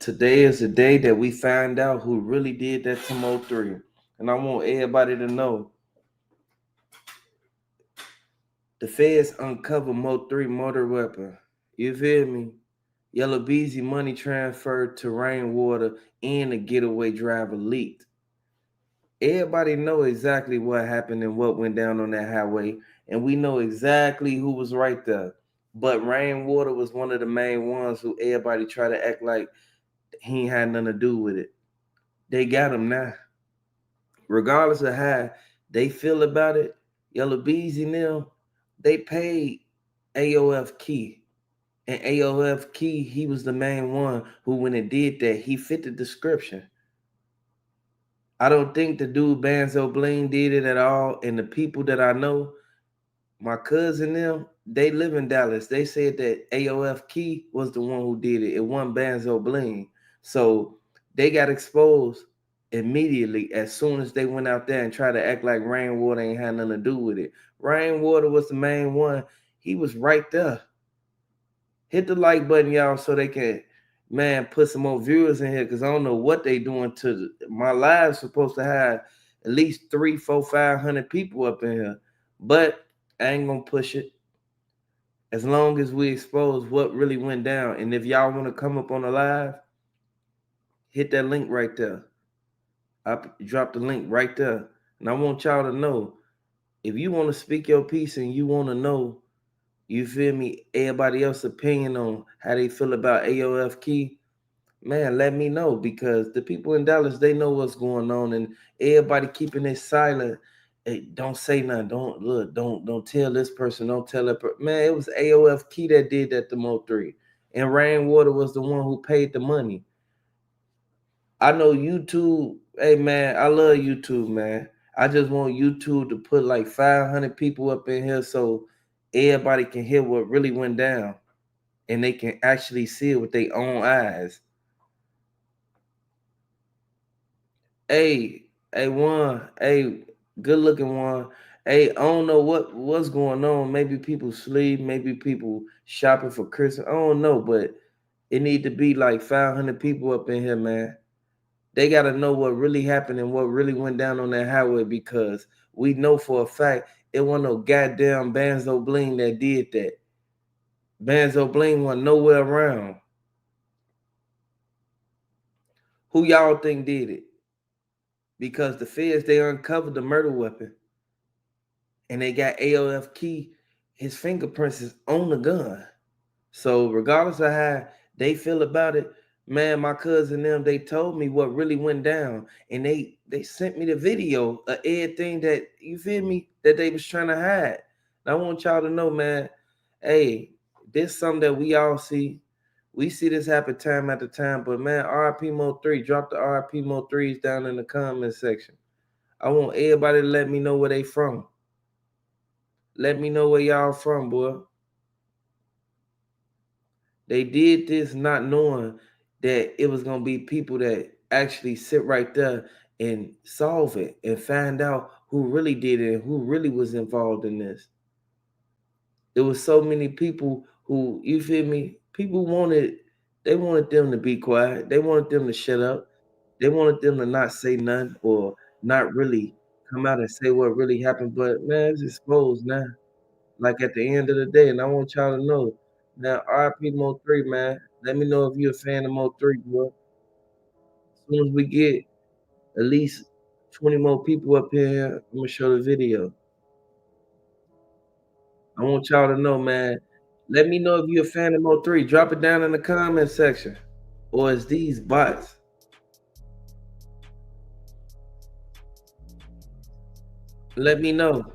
Today is the day that we find out who really did that to Mo3. And I want everybody to know the feds uncovered Mo3 motor weapon. You feel me? Yella Beezy money transferred to Rainwater and the getaway driver leaked. Everybody know exactly what happened and what went down on that highway, and we know exactly who was right there. But Rainwater was one of the main ones who everybody try to act like he ain't had nothing to do with it. They got him now. Regardless of how they feel about it, Yellow Beezy and them, they paid AOF Key. And AOF Key, he was the main one who, when it did that, he fit the description. I don't think the dude Banzo Bling did it at all. And the people that I know, my cousin them, they live in Dallas. They said that AOF Key was the one who did it. It wasn't Banzo Bling. So they got exposed immediately as soon as they went out there and tried to act like Rainwater ain't had nothing to do with it. Rainwater was the main one. He was right there. Hit the like button, y'all, so they can, man, put some more viewers in here, because I don't know what they doing to my live. Supposed to have at least 3, 4, 500 people up in here. But I ain't gonna push it as long as we expose what really went down. And if y'all want to come up on the live, hit that link right there. I dropped the link right there. And I want y'all to know, if you want to speak your piece and you want to know, you feel me, everybody else's opinion on how they feel about AOF Key, man, let me know, because the people in Dallas, they know what's going on, and everybody keeping it silent. Hey, don't say nothing. Don't tell this person. Don't tell that person. Man, it was AOF Key that did that to Mo3. And Rainwater was the one who paid the money. I know YouTube, hey man, I love YouTube, man. I just want YouTube to put like 500 people up in here so everybody can hear what really went down and they can actually see it with their own eyes. Hey, one, hey, good looking one. Hey, I don't know what's going on. Maybe people sleep, maybe people shopping for Christmas. I don't know, but it need to be like 500 people up in here, man. They got to know what really happened and what really went down on that highway, because we know for a fact it wasn't no goddamn Banzo Bling that did that. Banzo Bling wasn't nowhere around. Who y'all think did it? Because the feds, they uncovered the murder weapon and they got AOF Key, his fingerprints is on the gun. So regardless of how they feel about it, man, my cousin them, they told me what really went down, and they sent me the video of everything that, you feel me, that they was trying to hide. And I want y'all to know, man, hey, this something that we all see. We see this happen time after time, but man, RIP Mo3, drop the RIP Mo3s down in the comment section. I want everybody to let me know where they from. Let me know where y'all from, boy. They did this not knowing that it was gonna be people that actually sit right there and solve it and find out who really did it and who really was involved in this. There was so many people who, you feel me, people they wanted them to be quiet. They wanted them to shut up. They wanted them to not say nothing or not really come out and say what really happened. But man, it's exposed now. Like at the end of the day, and I want y'all to know, now RP Mo3, man. Let me know if you're a fan of Mo3, boy. As soon as we get at least 20 more people up here, I'm gonna show the video. I want y'all to know, man. Let me know if you're a fan of Mo3. Drop it down in the comment section. Or is these bots? Let me know.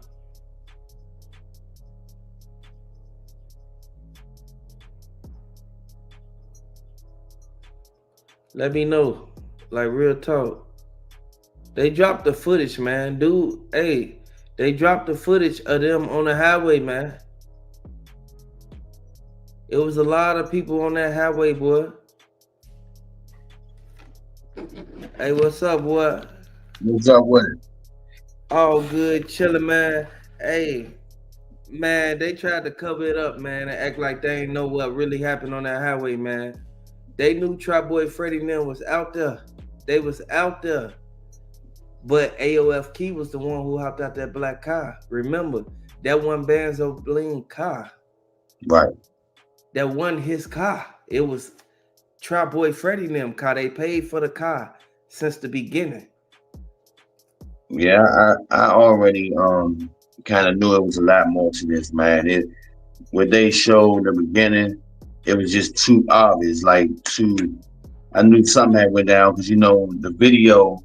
Let me know. Like real talk. They dropped the footage, man. Dude, hey, they dropped the footage of them on the highway, man. It was a lot of people on that highway, boy. Hey, what's up, boy? What's up with it? All good, chilling, man. Hey, man, they tried to cover it up, man, and act like they ain't know what really happened on that highway, man. They knew Trap Boy Freddy and them was out there. They was out there. But AOF Key was the one who hopped out that black car. Remember, that one Banzo Bling car. Right. That wasn't his car. It was Trap Boy Freddy and them car. They paid for the car since the beginning. Yeah, I already kind of knew it was a lot more to this, man. It What they showed in the beginning, it was just too obvious. Like too, I knew something had went down because the video,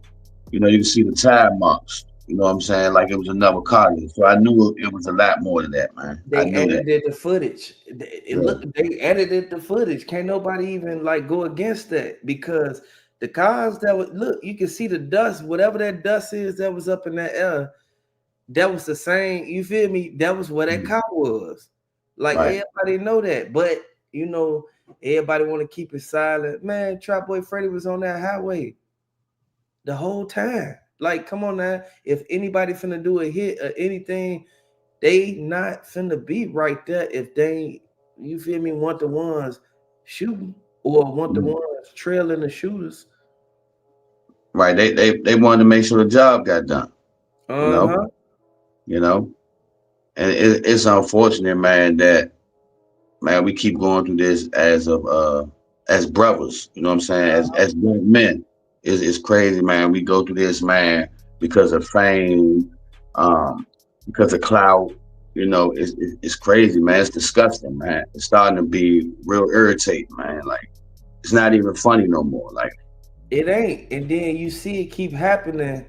you can see the tire marks. You know what I'm saying? Like it was another car. So I knew it was a lot more than that, man. I They knew that. edited the footage. It Yeah. look they edited the footage. Can't nobody even like go against that because the cars that would look, you can see the dust, whatever that dust is that was up in that air. That was the same. You feel me? That was where that Mhm. car was. Like Right. everybody know that, but you know, everybody want to keep it silent. Man, Trap Boy Freddy was on that highway the whole time. Like, come on now. If anybody finna do a hit or anything, they not finna be right there if they, you feel me, want the ones shooting or want the Mhm. ones trailing the shooters. Right. They wanted to make sure the job got done. You know. Uh-huh. You know. And it's unfortunate, man, that man, we keep going through this as brothers, you know what I'm saying? As good men. It's crazy, man. We go through this, man, because of fame, um, because of clout. It's crazy, man. It's disgusting, man. It's starting to be real irritating, man. Like it's not even funny no more. Like It ain't. And then you see it keep happening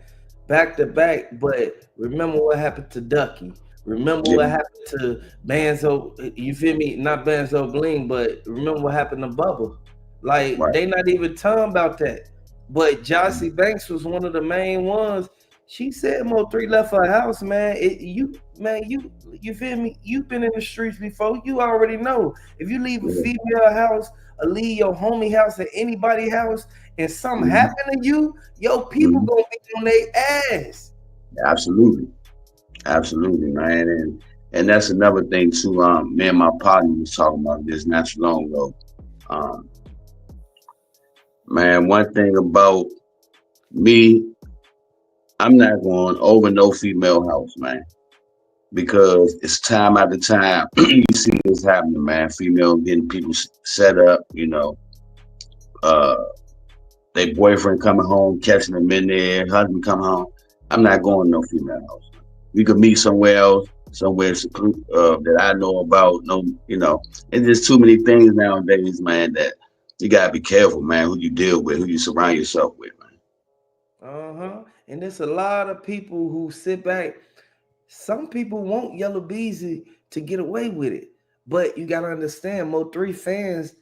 back to back. But remember what happened to Ducky. Remember yeah, what happened to Banzo. You feel me? Not Banzo Bling, but remember what happened to Bubba. Like right. they not even talking about that. But Jossie Banks was one of the main ones. She said Mo3 left her house, man. You feel me? You've been in the streets before. You already know. If you leave a Yeah. female house or leave your homie house or anybody house and something Hmm. happen to you, your people Hmm. gonna be on their ass. Absolutely. Absolutely, man. And that's another thing too. Me and my partner was talking about this not too long ago. Um, Man, one thing about me, I'm not going over no female house, man, because it's time after time you see this happening, man. Female getting people set up, uh, their boyfriend coming home, catching them in there, husband come home. I'm not going to no female house. We could meet somewhere else, somewhere that I know about. No, it's just too many things nowadays, man, that you gotta be careful, man, who you deal with, who you surround yourself with, man. Uh-huh. And there's a lot of people who sit back. Some people want Yellow Beezy to get away with it. But you gotta understand, Mo3 fans,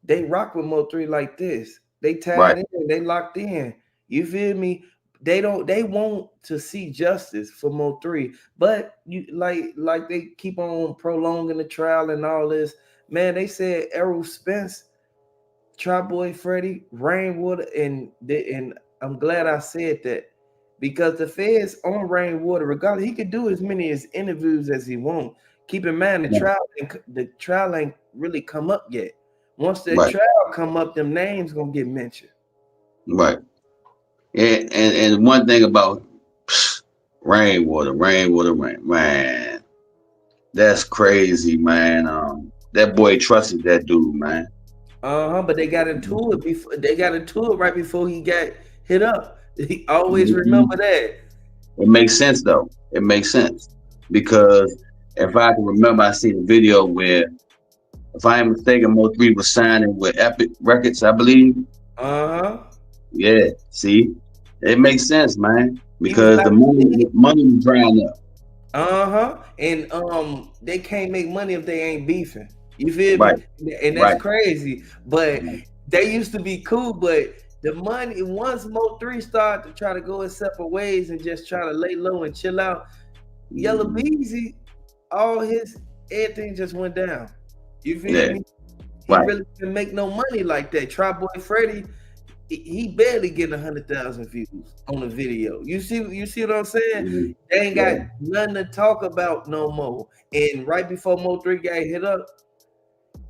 they rock with Mo3 like this. They Right, tied in, they locked in. You feel me? They want to see justice for Mo3. But you like they keep on prolonging the trial and all this. Man, they said Errol Spence, Trap Boy Freddy, Rainwater, and I'm glad I said that because the feds on Rainwater, regardless, he could do as many as interviews as he want. Keep in mind right, the trial ain't really come up yet. Once the right, trial come up, them names gonna get mentioned. right. And one thing about rain, man, that's crazy, man. That boy trusted that dude, man. Uh-huh. But they got into it before they got into it right before he got hit up. He always Mhm. remember that. It makes sense though. It makes sense because if I can remember, I seen a video where, if I am mistaken, Mo3 was signing with Epic Records, I believe. Uh-huh. Yeah, see, it makes sense, man, He was because about the to leave. money was drying up. Uh-huh. And they can't make money if they ain't beefing. You feel Right, me? And that's right, crazy. But right. they used to be cool, but the money once Mo3 started to try to go his separate ways and just try to lay low and chill out, Yellow Mhm. Beezy, all his everything just went down. You feel Yeah, me? He right. really didn't make no money like that. Try Boy Freddy, he barely getting 100,000 views on a video. You see what I'm saying? Mhm. They ain't got Yeah. nothing to talk about no more. And right before Mo3 got hit up,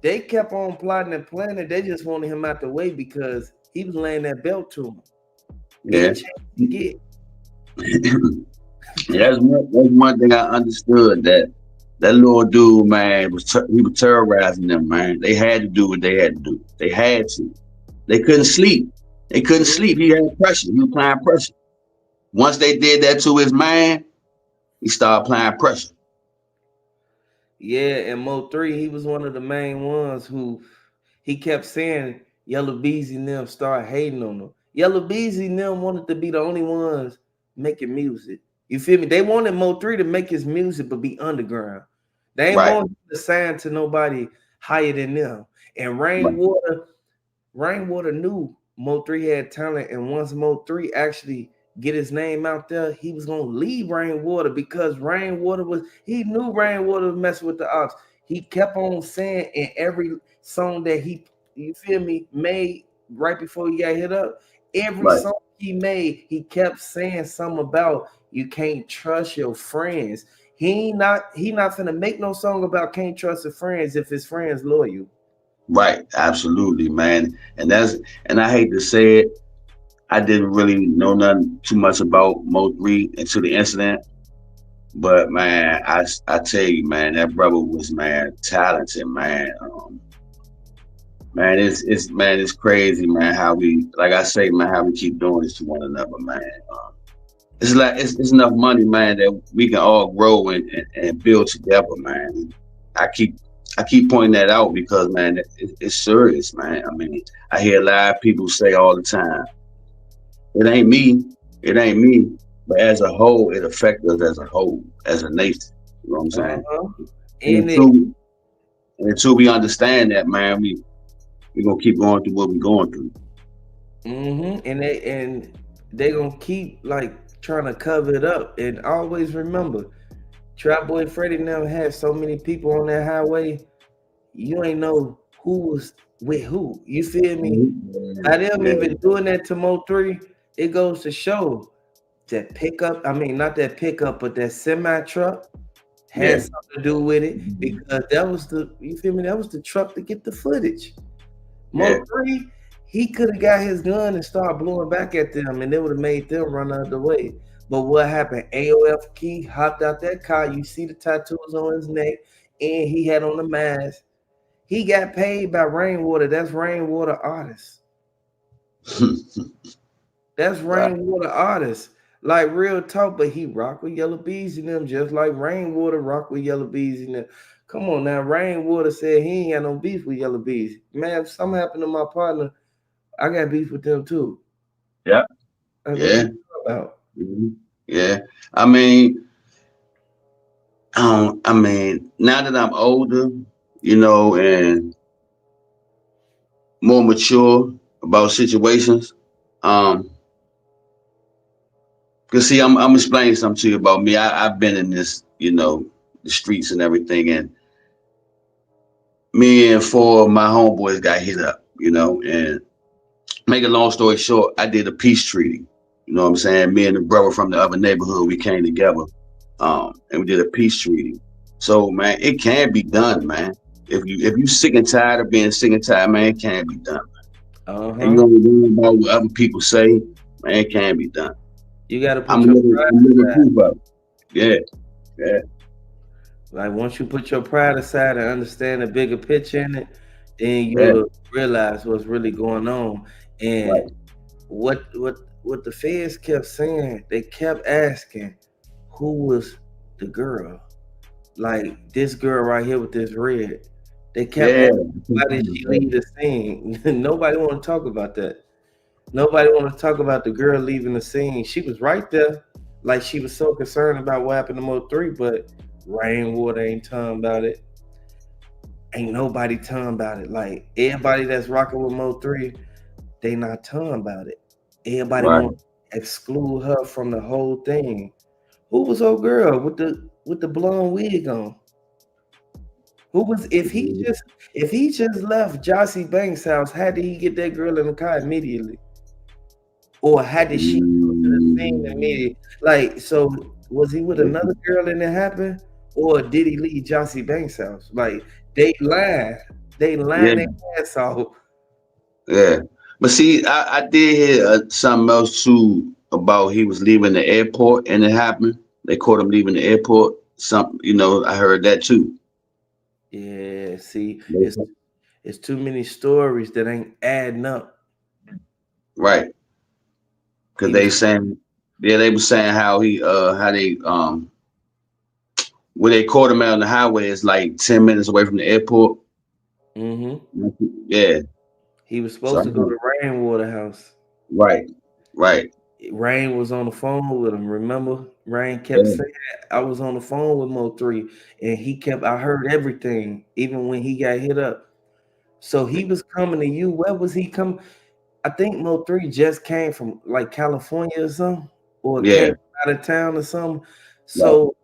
They kept on plotting and planning. They just wanted him out the way because he was laying that belt to him. Any Yeah. chance he get, That's one thing I understood that little dude, man, he was terrorizing them, man. They had to do what they had to do. They had to. They couldn't sleep. They couldn't sleep. He had pressure. He was applying pressure. Once they did that to his man, he started applying pressure. yeah, and Mo3, he was one of the main ones who he kept saying Yellow Beezy and them start hating on him. Yellow Beezy and them wanted to be the only ones making music. You feel me? They wanted Mo3 to make his music but be underground. They ain't Right. want him to sign to nobody higher than them. And Right. Rainwater knew Mo3 had talent, and once Mo3 actually get his name out there, he was gonna leave Rainwater because Rainwater was he knew Rainwater was messing with the ops. He kept on saying in every song that he you feel me made right before he got hit up, every Right. song he made, he kept saying something about you can't trust your friends. He not finna make no song about can't trust his friends if his friends loyal. Right. Absolutely, man. And I hate to say it, I didn't really know nothing too much about Mo3 until the incident. But man, I tell you, man, that brother was man talented, man. Man, it's crazy, man. How we, like I say, man, how we keep doing this to one another, man. It's like it's enough money, man, that we can all grow and build together, man. I keep I keep pointing that out because, man, it's serious, man. I mean, I hear a lot of people say all the time, "It ain't me, it ain't me," but as a whole, it affects us as a whole, as a nation. You know what I'm saying? Uh-huh. And And it until we, and until we understand that, man, we gonna keep going through what we're going through. and they gonna keep like trying to cover it up. And always remember, Trap Boy Freddy now had so many people on that highway, you ain't know who was with who. You feel me? Mhm. By them Yeah, even doing that to Mo3, it goes to show that pickup, I mean not that pickup, but that semi truck yeah, had something to do with it mhm, because that was the you feel me, that was the truck to get the footage. yeah. Mo3, he could have got his gun and started blowing back at them, and it would have made them run out of the way. But what happened? AOF Key hopped out that car. You see the tattoos on his neck, and he had on the mask. He got paid by Rainwater. That's Rainwater artist. That's Right. Rainwater artist. Like real talk, but he rock with Yellow Bees and them just like Rainwater rock with Yellow Bees and them. Come on now, Rainwater said he ain't got no beef with Yellow Bees. Man, if something happened to my partner, I got beef with them too. Yeah, Like, what yeah, you talking about? mhm, yeah. I mean, now that I'm older, and more mature about situations, um, cause see, I'm explaining something to you about me. I've been in this, the streets and everything, and me and four of my homeboys got hit up, and make a long story short, I did a peace treaty. You know what I'm saying? Me and the brother from the other neighborhood, we came together, and we did a peace treaty. So man, it can be done, man. If you sick and tired of being sick and tired, man, it can be done. Uh And you huh. only worry about what other people say, man, it can be done. You got to I'm put your living, pride I'm living aside. proof of it. Yeah, yeah, Like once you put your pride aside and understand the bigger picture in it, then yeah, you'll realize what's really going on. And right. what the feds kept saying, they kept asking, who was the girl? Like this girl right here with this red. They kept Yeah, asking, why did she leave the scene? Nobody want to talk about that. Nobody want to talk about the girl leaving the scene. She was right there, like she was so concerned about what happened to Mo3, but Rainwater ain't talking about it. Ain't nobody talking about it. Like everybody that's rocking with Mo3, they not talking about it. Everybody right. want to exclude her from the whole thing. Who was old girl with the blonde wig on? Who was if he just left Jossie Banks' house, how did he get that girl in the car immediately? Or how did she go to the scene Mm, immediately? Like, so was he with another girl and it happened? Or did he leave Jossie Banks' house? Like, they lied. They lying Yeah, their ass off. yeah. But see, I did hear something else too about he was leaving the airport and it happened. They caught him leaving the airport. Some, I heard that too. Yeah, see, They said- it's too many stories that ain't adding up. Right, because He they was. saying, yeah, they were saying how they where they caught him out on the highway is like 10 minutes away from the airport. Hmm. Yeah, He was so supposed to go to Rainwater house. right, right, Rain was on the phone with him. Remember, Rain kept yeah, saying, "I was on the phone with Mo3, and he kept. I heard everything, even when he got hit up." So he was coming to you. Where was he coming? I think Mo3 just came from like California or something, or came yeah, out of town or something. right. So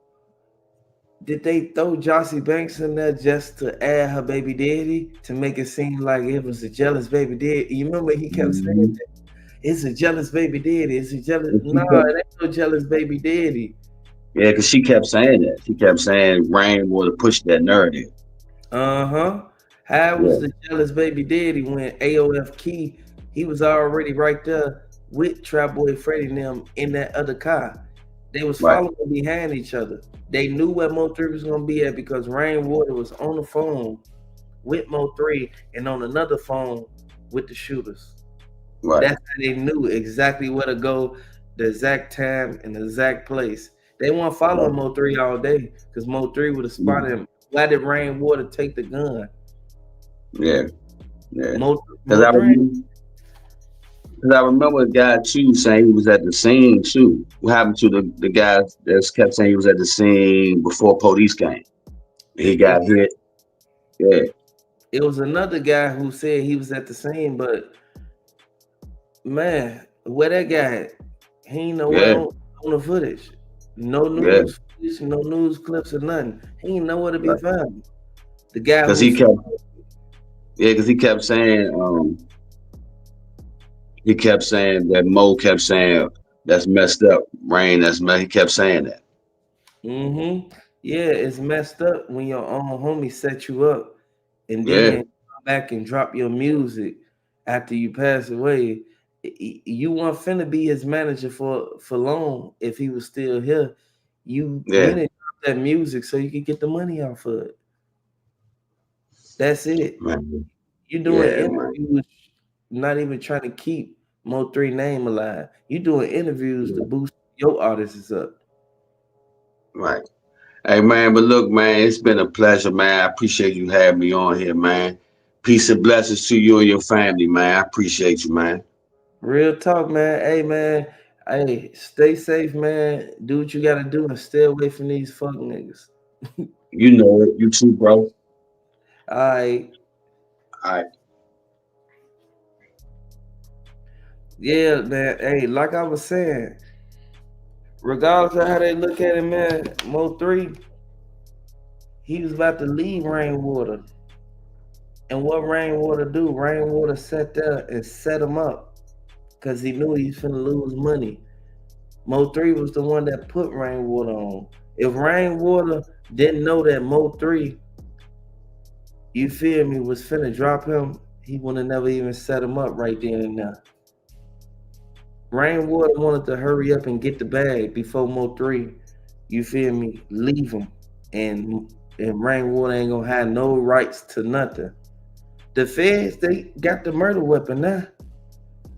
did they throw Jossie Banks in there just to add her baby daddy to make it seem like it was a jealous baby daddy? You remember he kept saying, Hmm. "It's a jealous baby daddy. It's a jealous." And No, she kept, it ain't no jealous baby daddy. yeah, because she kept saying that. She kept saying Rain would have pushed that narrative. Uh-huh. How was Yeah, the jealous baby daddy when AOF Key, he was already right there with Trap Boy Freddy and them in that other car. They was right, following behind each other. They knew where Mo3 was gonna be at because Rainwater was on the phone with Mo3 and on another phone with the shooters. right, That's how they knew exactly where to go, the exact time and the exact place. They weren't right. following Mo3 all day because Mo3 would have spotted Mhm. him. Why did Rainwater take the gun? Yeah, yeah. Mo Because Mo three. I remember a guy too saying he was at the scene too. What happened to the guy that kept saying he was at the scene before police came? He It, got hit. Yeah, it was another guy who said he was at the scene, but man, where that guy at? He ain't nowhere yeah, on the footage. No yeah. news footage, no news clips or nothing. He ain't nowhere to be Right. found. The guy Because who he kept, yeah, because he kept saying that Mo kept saying that's messed up. Rain, that's messed. He kept saying that. mm-hmm. Yeah, it's messed up when your own homie set you up and Yeah, then come back and drop your music after you pass away. You weren't finna be his manager for long if he was still here. You yeah, went and dropped that music so you could get the money off of it. That's it. man. You doing Yeah, man. interviews, not even trying to keep Mo3 name alive. You doing interviews to Yeah, boost your artists up. right. Hey man, but look, man, it's been a pleasure, man. I appreciate you having me on here, man. Peace and blessings to you and your family, man. I appreciate you, man. Real talk, man. Hey, man. Hey, stay safe, man. Do what you gotta do and stay away from these fuck niggas. You know it. You too, bro. All right. All right. Yeah, man. Hey, like I was saying, regardless of how they look at it, man, Mo3, he was about to leave Rainwater. And what Rainwater do? Rainwater sat there and set him up because he knew he was finna lose money. Mo3 was the one that put Rainwater on. If Rainwater didn't know that Mo3, you feel me, was finna drop him, he would have never even set him up right then and there. Rainwater wanted to hurry up and get the bag before Mo3, you feel me, leave him. And Rainwater ain't gonna have no rights to nothing. The feds, they got the murder weapon now.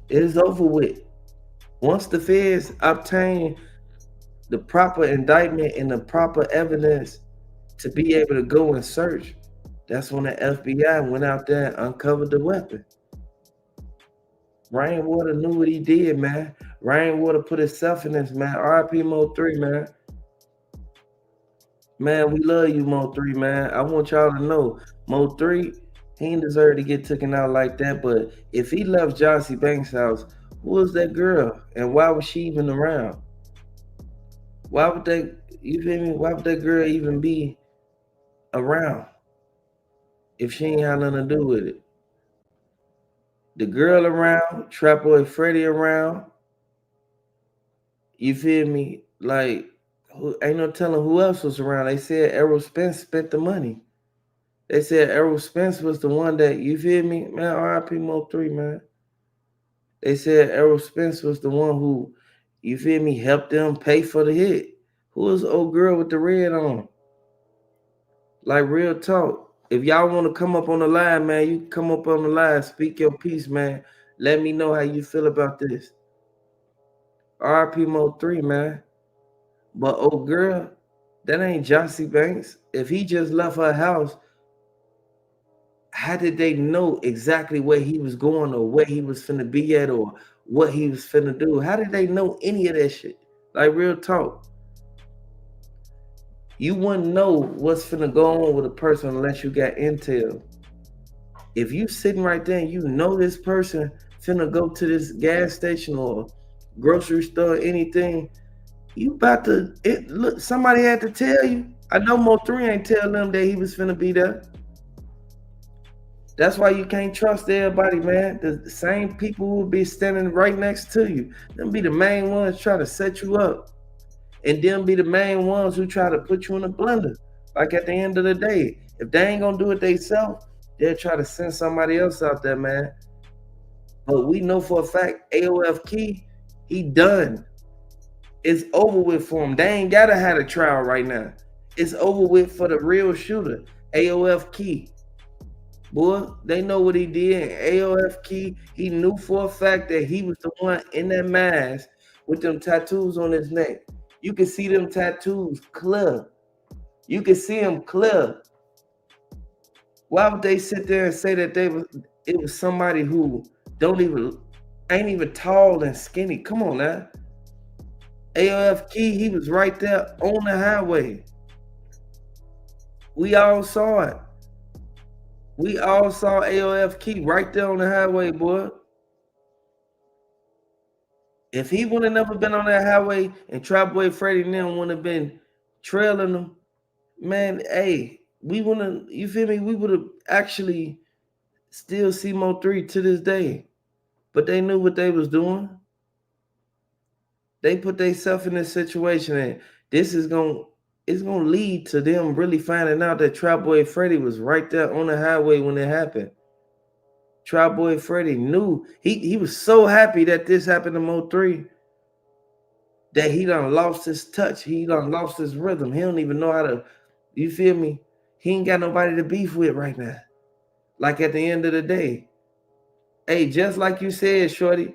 It is over with. Once the feds obtain the proper indictment and the proper evidence to be able to go and search, that's when the FBI went out there and uncovered the weapon. Rainwater knew what he did, man. Rainwater put himself in this, man. RIP Mo3, man. Man, we love you, Mo3, man. I want y'all to know, Mo3, he ain't deserve to get taken out like that. But if he left Jossie Banks' house, who was that girl? And why was she even around? Why would that, you feel me? Why would that girl even be around if she ain't had nothing to do with it? The girl around, Trap Boy Freddy around, you feel me? Like, ain't no telling who else was around. They said Errol Spence spent the money. They said Errol Spence was the one that, you feel me, man. R.I.P. Mo3, man. They said Errol Spence was the one who, you feel me, helped them pay for the hit. Who was the old girl with the red on? Like real talk. If y'all want to come up on the line, man, you can come up on the line, speak your piece, man. Let me know how you feel about this. R.I.P. Mo3, man. But old girl, that ain't Jossie Banks. If he just left her house, how did they know exactly where he was going or where he was finna be at or what he was finna do? How did they know any of that shit? Like real talk. You wouldn't know what's finna go on with a person unless you got intel. If you sitting right there and you know this person finna go to this gas station or grocery store or anything, you about to look, somebody had to tell you. I know Mo3 ain't tell them that he was finna be there. That's why you can't trust everybody, man. The same people will be standing right next to you. Them be the main ones try to set you up. And them be the main ones who try to put you in a blender. Like at the end of the day, if they ain't gonna do it themselves, they'll try to send somebody else out there, man. But we know for a fact, AOF Key, he done. It's over with for him. They ain't gotta have a trial right now. It's over with for the real shooter, AOF Key. Boy, they know what he did. And AOF Key, he knew for a fact that he was the one in that mask with them tattoos on his neck. You can see them tattoos clear. You can see them clear. Why would they sit there and say that it was somebody who don't even ain't even tall and skinny? Come on now. AOF Key, he was right there on the highway. We all saw it. We all saw AOF Key right there on the highway, boy. If he would have never been on that highway and Trap Boy Freddy and them would have been trailing them, man, hey, we wouldn't, you feel me? We would have actually still see Mo3 to this day. But they knew what they was doing. They put themselves in this situation, and this is it's gonna lead to them really finding out that Trap Boy Freddy was right there on the highway when it happened. Trap Boy Freddy knew he was so happy that this happened to Mo3 that he done lost his touch. He done lost his rhythm. He don't even know how to, you feel me? He ain't got nobody to beef with right now. Like at the end of the day. Hey, just like you said, Shorty.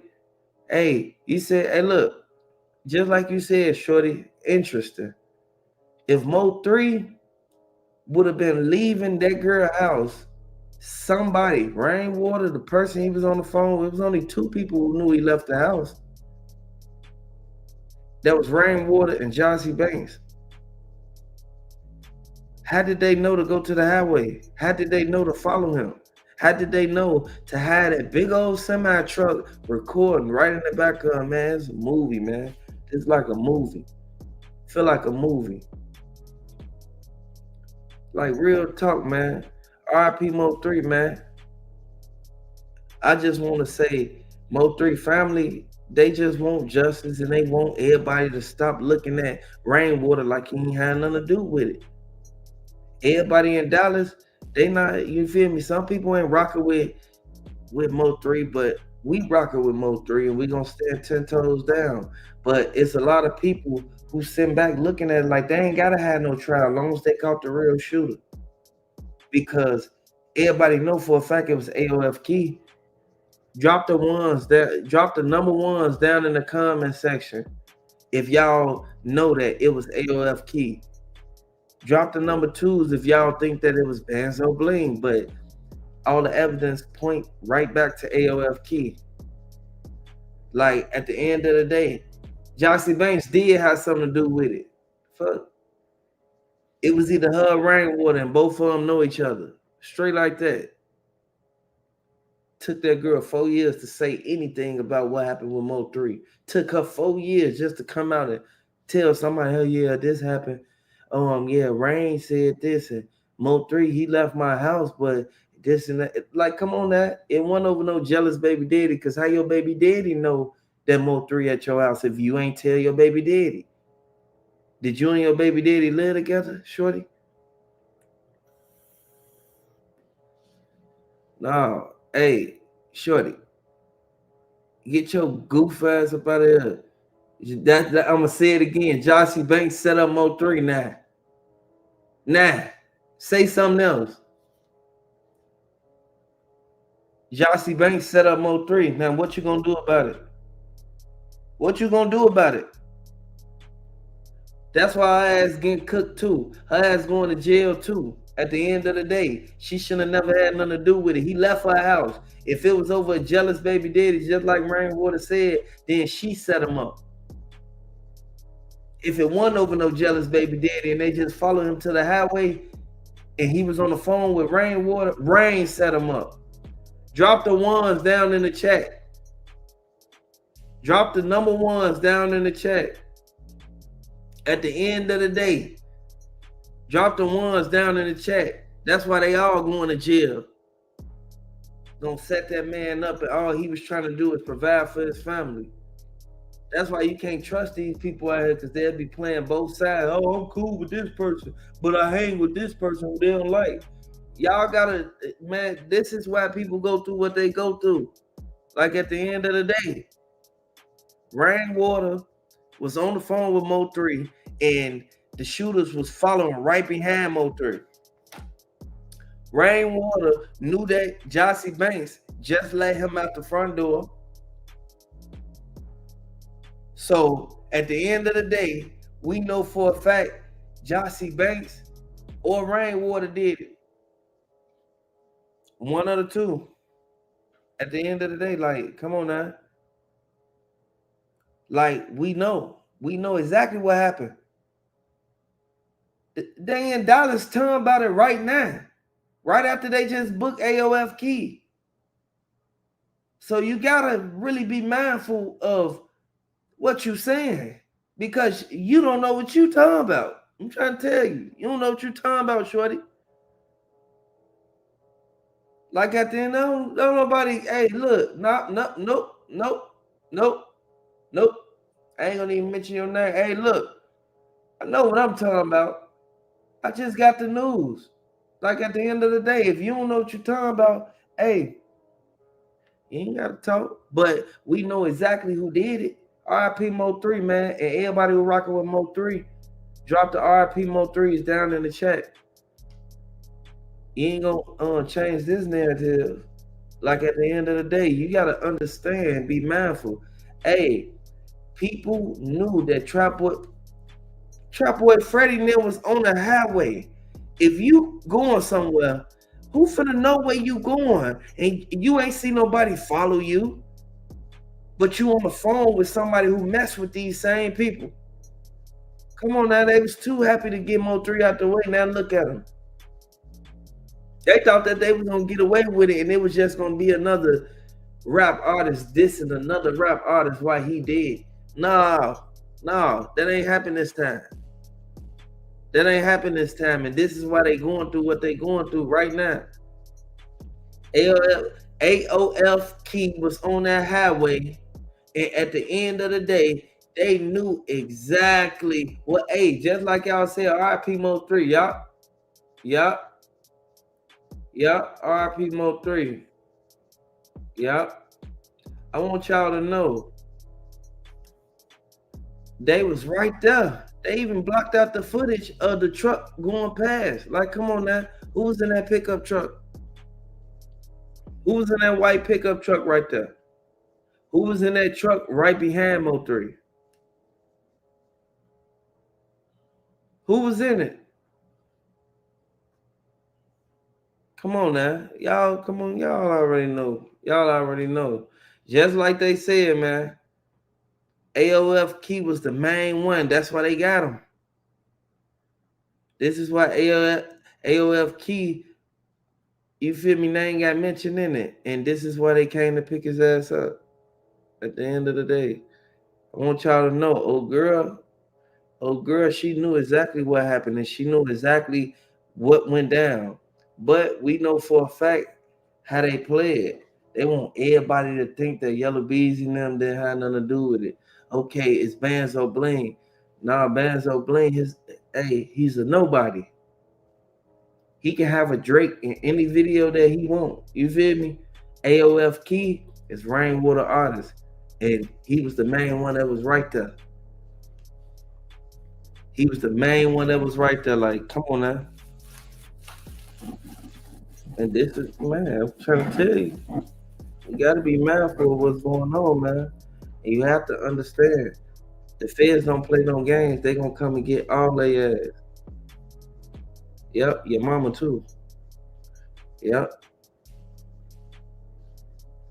Hey, you said, hey, look, just like you said, Shorty, interesting. If Mo3 would have been leaving that girl house, somebody, Rainwater, the person he was on the phone with, it was only two people who knew he left the house. That was Rainwater and Jossie Banks. How did they know to go to the highway? How did they know to follow him? How did they know to hide that big old semi truck recording right in the back of him, man? It's a movie, man. It's like a movie. Feel like a movie. Like real talk, man. RIP Mo3, man. I just want to say, Mo3 family, they just want justice and they want everybody to stop looking at Rainwater like he ain't had nothing to do with it. Everybody in Dallas, they not, you feel me? Some people ain't rocking with Mo3, but we rocking with Mo3 and we gonna stand 10 toes down. But it's a lot of people who sit back looking at it like they ain't gotta have no trial as long as they caught the real shooter. Because everybody know for a fact it was AOF Key. Drop the number ones down in the comment section if y'all know that it was AOF Key. Drop the number twos if y'all think that it was Banzo Bling, but all the evidence point right back to AOF Key. Like at the end of the day, Jossie Banks did have something to do with it. Fuck. It was either her or Rainwater, and both of them know each other. Straight like that. Took that girl 4 years to say anything about what happened with Mo3. Took her 4 years just to come out and tell somebody, oh yeah, this happened. Yeah, Rain said this, and Mo3, he left my house, but this and that. Like, come on now. It wasn't over no jealous baby daddy, because how your baby daddy know that Mo3 at your house if you ain't tell your baby daddy? Did you and your baby daddy live together, Shorty? No, hey, shorty, get your goof ass up out of here. I'm gonna say it again. Joshy Banks set up Mo3 now. Nah, say something else. Joshy Banks set up Mo3. Now, what you gonna do about it? What you gonna do about it? That's why her ass getting cooked too. Her ass going to jail too. At the end of the day, she shouldn't have never had nothing to do with it. He left her house. If it was over a jealous baby daddy, just like Rainwater said, then she set him up. If it wasn't over no jealous baby daddy and they just followed him to the highway and he was on the phone with Rainwater, Rain set him up. Drop the ones down in the chat. Drop the number ones down in the chat. At the end of the day, drop the ones down in the chat. That's why they all going to jail. Gonna set that man up, and all he was trying to do is provide for his family. That's why you can't trust these people out here, because they'll be playing both sides. Oh, I'm cool with this person, but I hang with this person who they don't like. Y'all gotta, man, this is why people go through what they go through. Like at the end of the day, Rainwater was on the phone with Mo3, and the shooters was following right behind Mo3. Rainwater knew that Joshy Banks just let him out the front door. So at the end of the day, we know for a fact Joshy Banks or Rainwater did it. One of the two. At the end of the day, like, come on now. Like, we know exactly what happened. They in Dallas talking about it right now. Right after they just booked AOF Key. So you gotta really be mindful of what you're saying, because you don't know what you talking about. I'm trying to tell you, you don't know what you're talking about, shorty. Like at the end, don't nobody. Hey, look, nope. I ain't gonna even mention your name. Hey, look, I know what I'm talking about. I just got the news. Like at the end of the day, if you don't know what you're talking about, hey, you ain't gotta talk. But we know exactly who did it. RIP Mo3, man, and everybody who rocking with Mo3, drop the RIP Mo3s down in the chat. You ain't gonna change this narrative. Like at the end of the day, you gotta understand, be mindful. Hey, people knew that Trap Boy Freddy Neal was on the highway. If you going somewhere, who finna know where you going? And you ain't see nobody follow you, but you on the phone with somebody who messed with these same people. Come on now, they was too happy to get Mo3 out the way. Now look at them. They thought that they was gonna get away with it, and it was just gonna be another rap artist dissing another rap artist while he did. No, that ain't happen this time. That ain't happen this time, and this is why they going through what they going through right now. AOF Key was on that highway, and at the end of the day, they knew exactly what. Hey, just like y'all said, RIP Mo3, y'all, RIP Mo3, y'all. I want y'all to know they was right there. They even blocked out the footage of the truck going past. Like, come on now, who was in that pickup truck? Who was in that white pickup truck right there? Who was in that truck right behind Mo3? Who was in it? Come on now. Y'all, come on. Y'all already know. Y'all already know. Just like they said, man. AOF Key was the main one. That's why they got him. This is why AOF Key, you feel me, name got mentioned in it. And this is why they came to pick his ass up at the end of the day. I want y'all to know, old girl, she knew exactly what happened, and she knew exactly what went down. But we know for a fact how they played. They want everybody to think that Yellow Beezy and them didn't have nothing to do with it. Okay, it's Banzo Bling. Nah, Banzo Bling, he's a nobody. He can have a Drake in any video that he want. You feel me? AOF Key is Rainwater artist, and he was the main one that was right there. He was the main one that was right there. Like, come on now. And this is, man, I'm trying to tell you, you got to be mindful of what's going on, man. And you have to understand, the feds don't play no games. They gonna come and get all their ass. Yep, your mama too. Yep.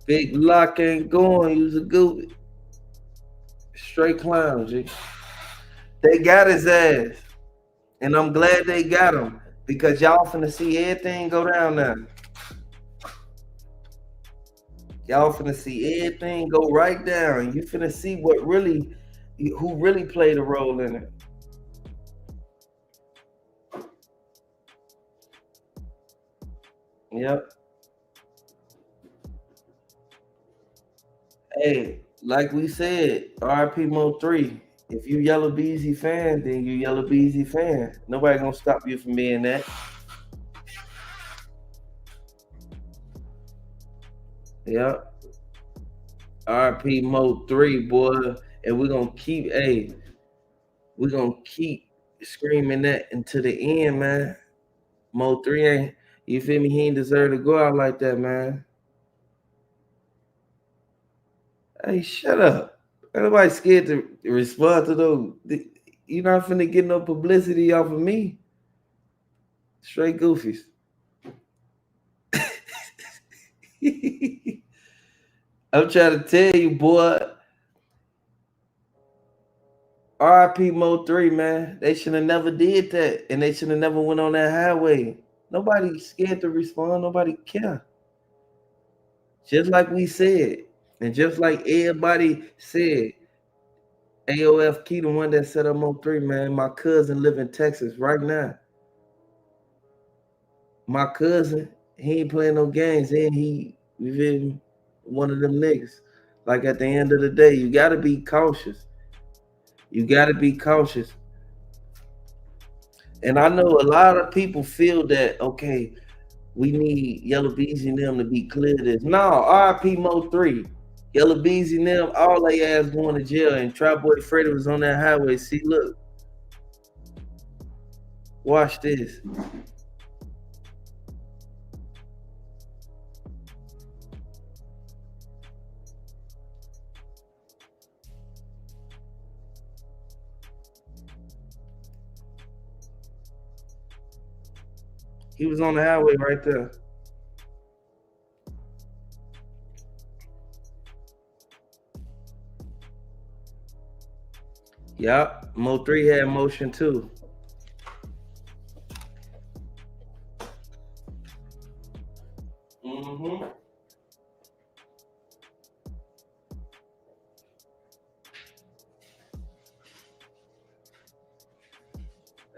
Big Lock ain't going. Use a goofy. Straight clown, G. They got his ass. And I'm glad they got him. Because y'all finna see everything go down now. Y'all finna see everything go right down. You finna see who really played a role in it. Yep. Hey, like we said, RP Mo3. If you Yella Beezy fan, then you Yella Beezy fan. Nobody gonna stop you from being that. Yep. RP Mo3, boy. And we're gonna keep screaming that until the end, man. Mo3 ain't, you feel me? He ain't deserve to go out like that, man. Hey, shut up. Ain't nobody scared to respond to those. You not finna get no publicity off of me. Straight goofies. I'm trying to tell you, boy. RIP Mo3, man. They should have never did that. And they should have never went on that highway. Nobody scared to respond. Nobody care. Just like we said. And just like everybody said, AOF Key, the one that set up Mo3, man. My cousin live in Texas right now. My cousin, he ain't playing no games. And you feel me? One of them niggas. Like at the end of the day, you gotta be cautious. You gotta be cautious. And I know a lot of people feel that, okay, we need Yellow Beezy and them to be clear of this. No, RP Mo3. Yellow Beezy and them, all they ass going to jail. And Trap Boy Freddy was on that highway. See, look, watch this. He was on the highway right there. Yup. Mo3 had motion too. Mm-hmm.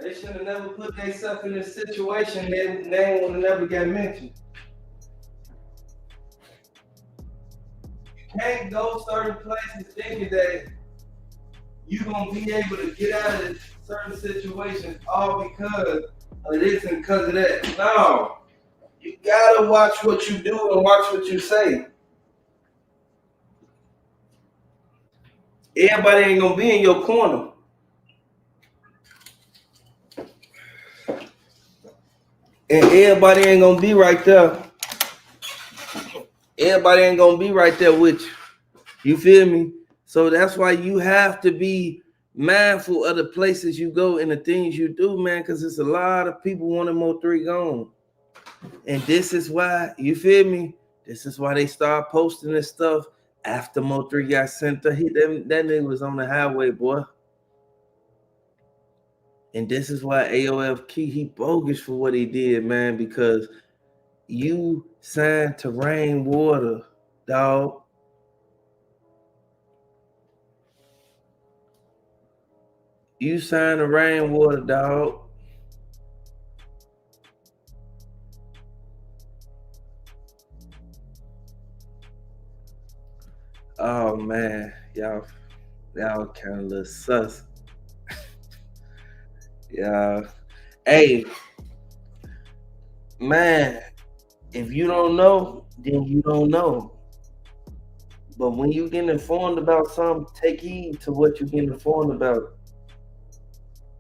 They should have never put themselves in this situation. Their name would have never got mentioned. You can't go certain places thinking that you're gonna be able to get out of certain situations all because of this and because of that. No. You gotta watch what you do and watch what you say. Everybody ain't gonna be in your corner. And everybody ain't gonna be right there. Everybody ain't gonna be right there with you. You feel me? So that's why you have to be mindful of the places you go and the things you do, man, because there's a lot of people wanting Mo3 gone. And this is why, you feel me? This is why they start posting this stuff after Mo3 got sent to that nigga was on the highway, boy. And this is why AOF Key, he bogus for what he did, man, because you signed to Rainwater, dog. You signed to Rainwater, dog. Oh man, y'all kind of little sus. Yeah. Hey, Man, if you don't know, then you don't know. But when you get informed about something, take heed to what you get informed about.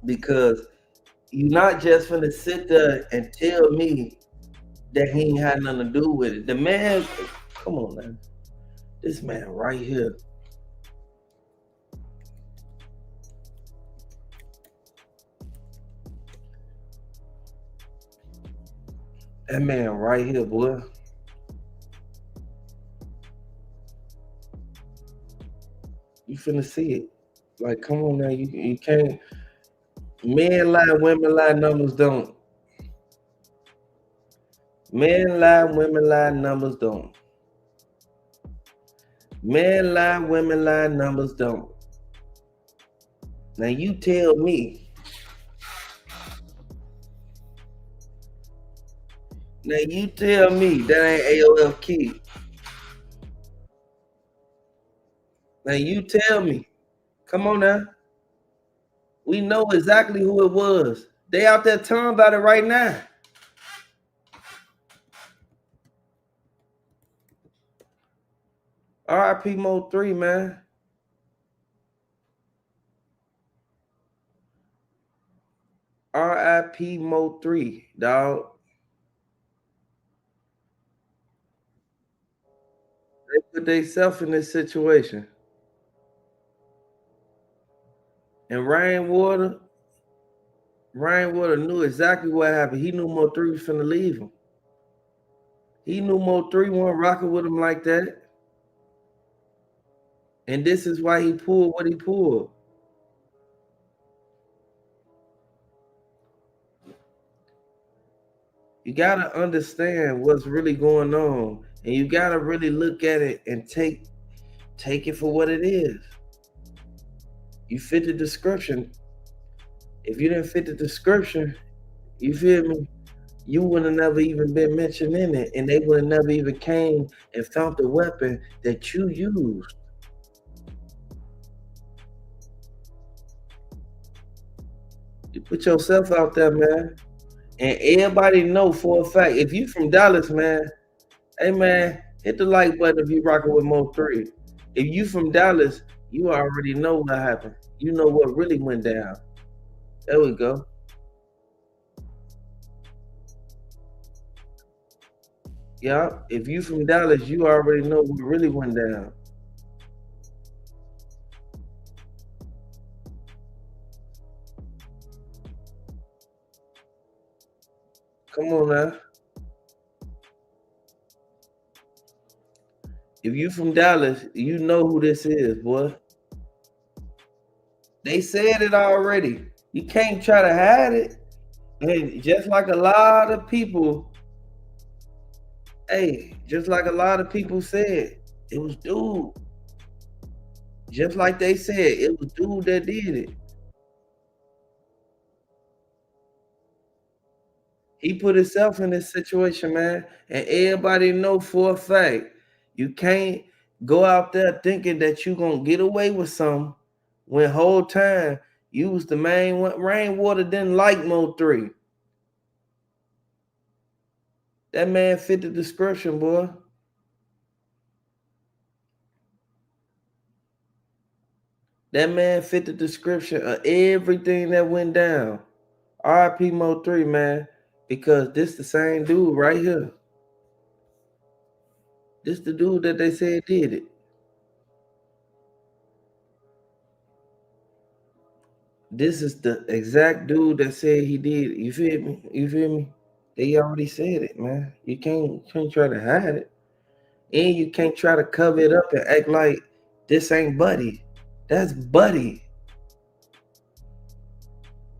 Because you're not just gonna sit there and tell me that he ain't had nothing to do with it. The man, come on, man. This man right here. That man right here, boy. You finna see it. Like, come on now. You can't. Men lie, women lie, numbers don't. Men lie, women lie, numbers don't. Men lie, women lie, numbers don't. Now you tell me. Now you tell me that ain't AOF key. Now you tell me. Come on now. We know exactly who it was. They out there talking about it right now. RIP Mo3, man. RIP Mo3, dog. They put themselves in this situation. And Rainwater knew exactly what happened. He knew Mo3 was finna leave him. He knew Mo3 wasn't rocking with him like that. And this is why he pulled what he pulled. You gotta understand what's really going on. And you gotta really look at it and take it for what it is. You fit the description. If you didn't fit the description, you feel me? You would have never even been mentioned in it, and they would have never even came and found the weapon that you used. You put yourself out there, man, and everybody know for a fact. If you from Dallas, man, hey man, hit the like button if you rocking with Mo3. If you from Dallas, you already know what happened. You know what really went down. There we go. Yeah, if you from Dallas, you already know what really went down. Come on now. If you from Dallas, you know who this is, boy. They said it already. You can't try to hide it. And just like a lot of people, hey, just like a lot of people said, it was dude. Just like they said, it was dude that did it. He put himself in this situation, man. And everybody know for a fact, you can't go out there thinking that you gonna get away with something when whole time you was the main one. Rainwater didn't like Mo3. That man fit the description, boy. That man fit the description of everything that went down. RIP Mo3, man. Because this the same dude right here. This the dude that they said did it. This is the exact dude that said he did it. You feel me? You feel me? They already said it, man. You can't try to hide it. And you can't try to cover it up and act like this ain't Buddy. That's Buddy.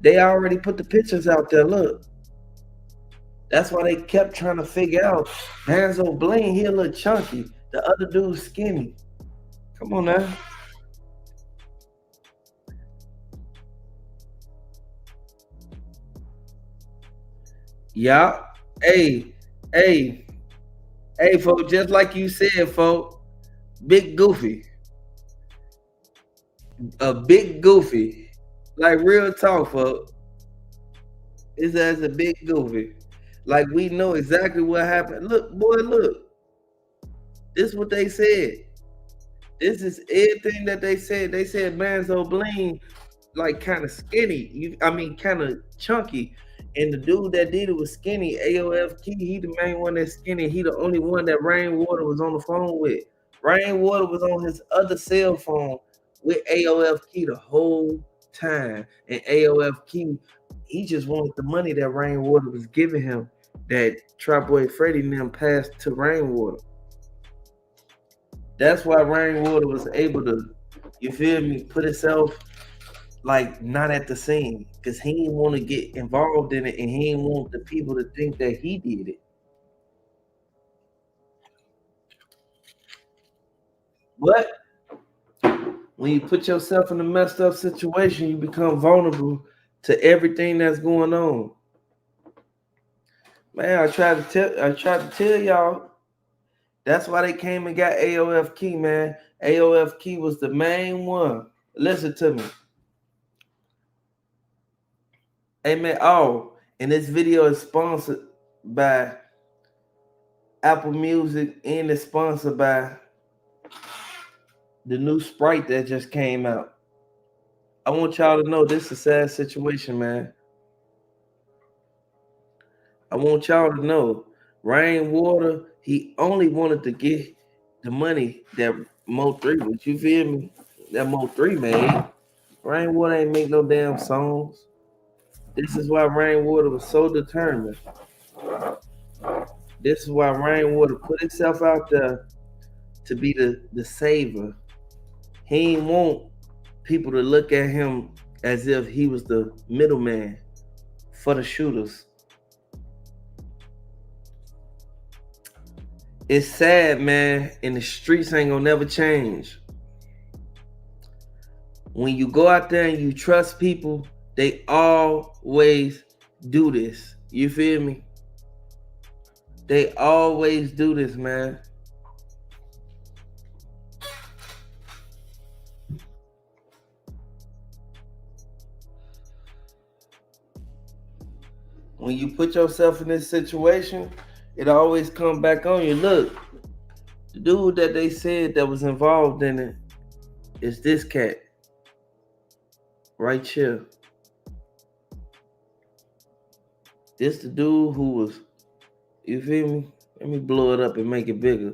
They already put the pictures out there. Look. That's why they kept trying to figure out Hanzo Bling, he a little chunky. The other dude's skinny. Come on now. Yeah. Hey, hey, hey, folks, just like you said, folks, big goofy. A big goofy. Like real talk, folks. His ass a big goofy. Like we know exactly what happened. Look, boy, look. This is what they said. This is everything that they said. They said Manzo Bling like kind of skinny. I mean, kind of chunky. And the dude that did it was skinny. AOF Key, he the main one that's skinny. He the only one that Rainwater was on the phone with. Rainwater was on his other cell phone with AOF Key the whole time. And AOF Key, he just wanted the money that Rainwater was giving him. That Trap Boy Freddy and them passed to Rainwater. That's why Rainwater was able to, you feel me, put itself like not at the scene because he didn't want to get involved in it and he didn't want the people to think that he did it. But when you put yourself in a messed up situation, you become vulnerable to everything that's going on. Man, I tried to tell y'all. That's why they came and got AOF Key, man. AOF Key was the main one. Listen to me. Hey man, oh, and this video is sponsored by Apple Music and it's sponsored by the new Sprite that just came out. I want y'all to know this is a sad situation, man. I want y'all to know Rainwater, he only wanted to get the money that Mo3, but you feel me? That Mo3 made. Rainwater ain't make no damn songs. This is why Rainwater was so determined. This is why Rainwater put himself out there to be the saver. He ain't want people to look at him as if he was the middleman for the shooters. It's sad, man, and the streets ain't gonna never change. When you go out there and you trust people, they always do this. You feel me? They always do this, man. When you put yourself in this situation, it always come back on you. Look, the dude that they said that was involved in it is this cat right here. This the dude who was, you feel me? Let me blow it up and make it bigger.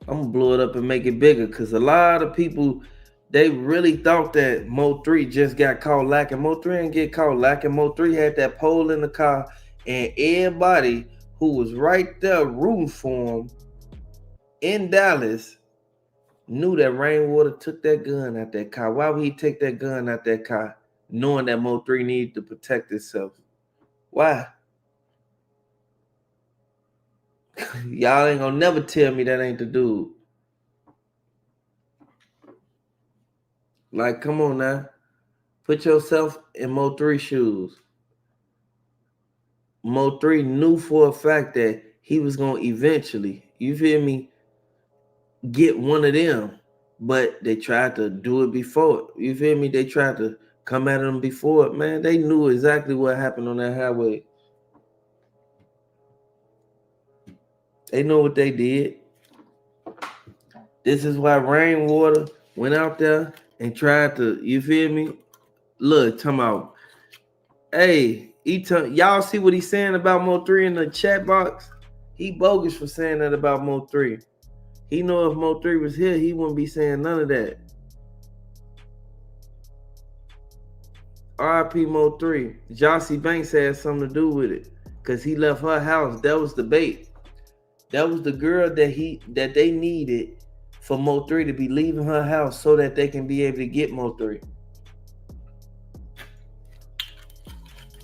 I'm gonna blow it up and make it bigger because a lot of people, they really thought that Mo3 just got caught lacking. Mo3 didn't get caught lacking. Mo3 had that pole in the car, and everybody who was right there rooting for him in Dallas knew that Rainwater took that gun out that car. Why would he take that gun out that car, knowing that Mo3 needed to protect itself? Why? Y'all ain't gonna never tell me that ain't the dude. Like, come on now. Put yourself in Mo3 shoes. Mo3 knew for a fact that he was gonna eventually, you feel me, get one of them. But they tried to do it before. You feel me? They tried to come at him before it, man. They knew exactly what happened on that highway. They know what they did. This is why Rainwater went out there and tried to, you feel me? Look, talking about, hey, y'all see what he's saying about Mo3 in the chat box? He bogus for saying that about Mo3. He know if Mo3 was here, he wouldn't be saying none of that. RIP Mo3. Jossie Banks had something to do with it because he left her house. That was the bait. That was the girl that they needed for Mo3 to be leaving her house so that they can be able to get Mo3.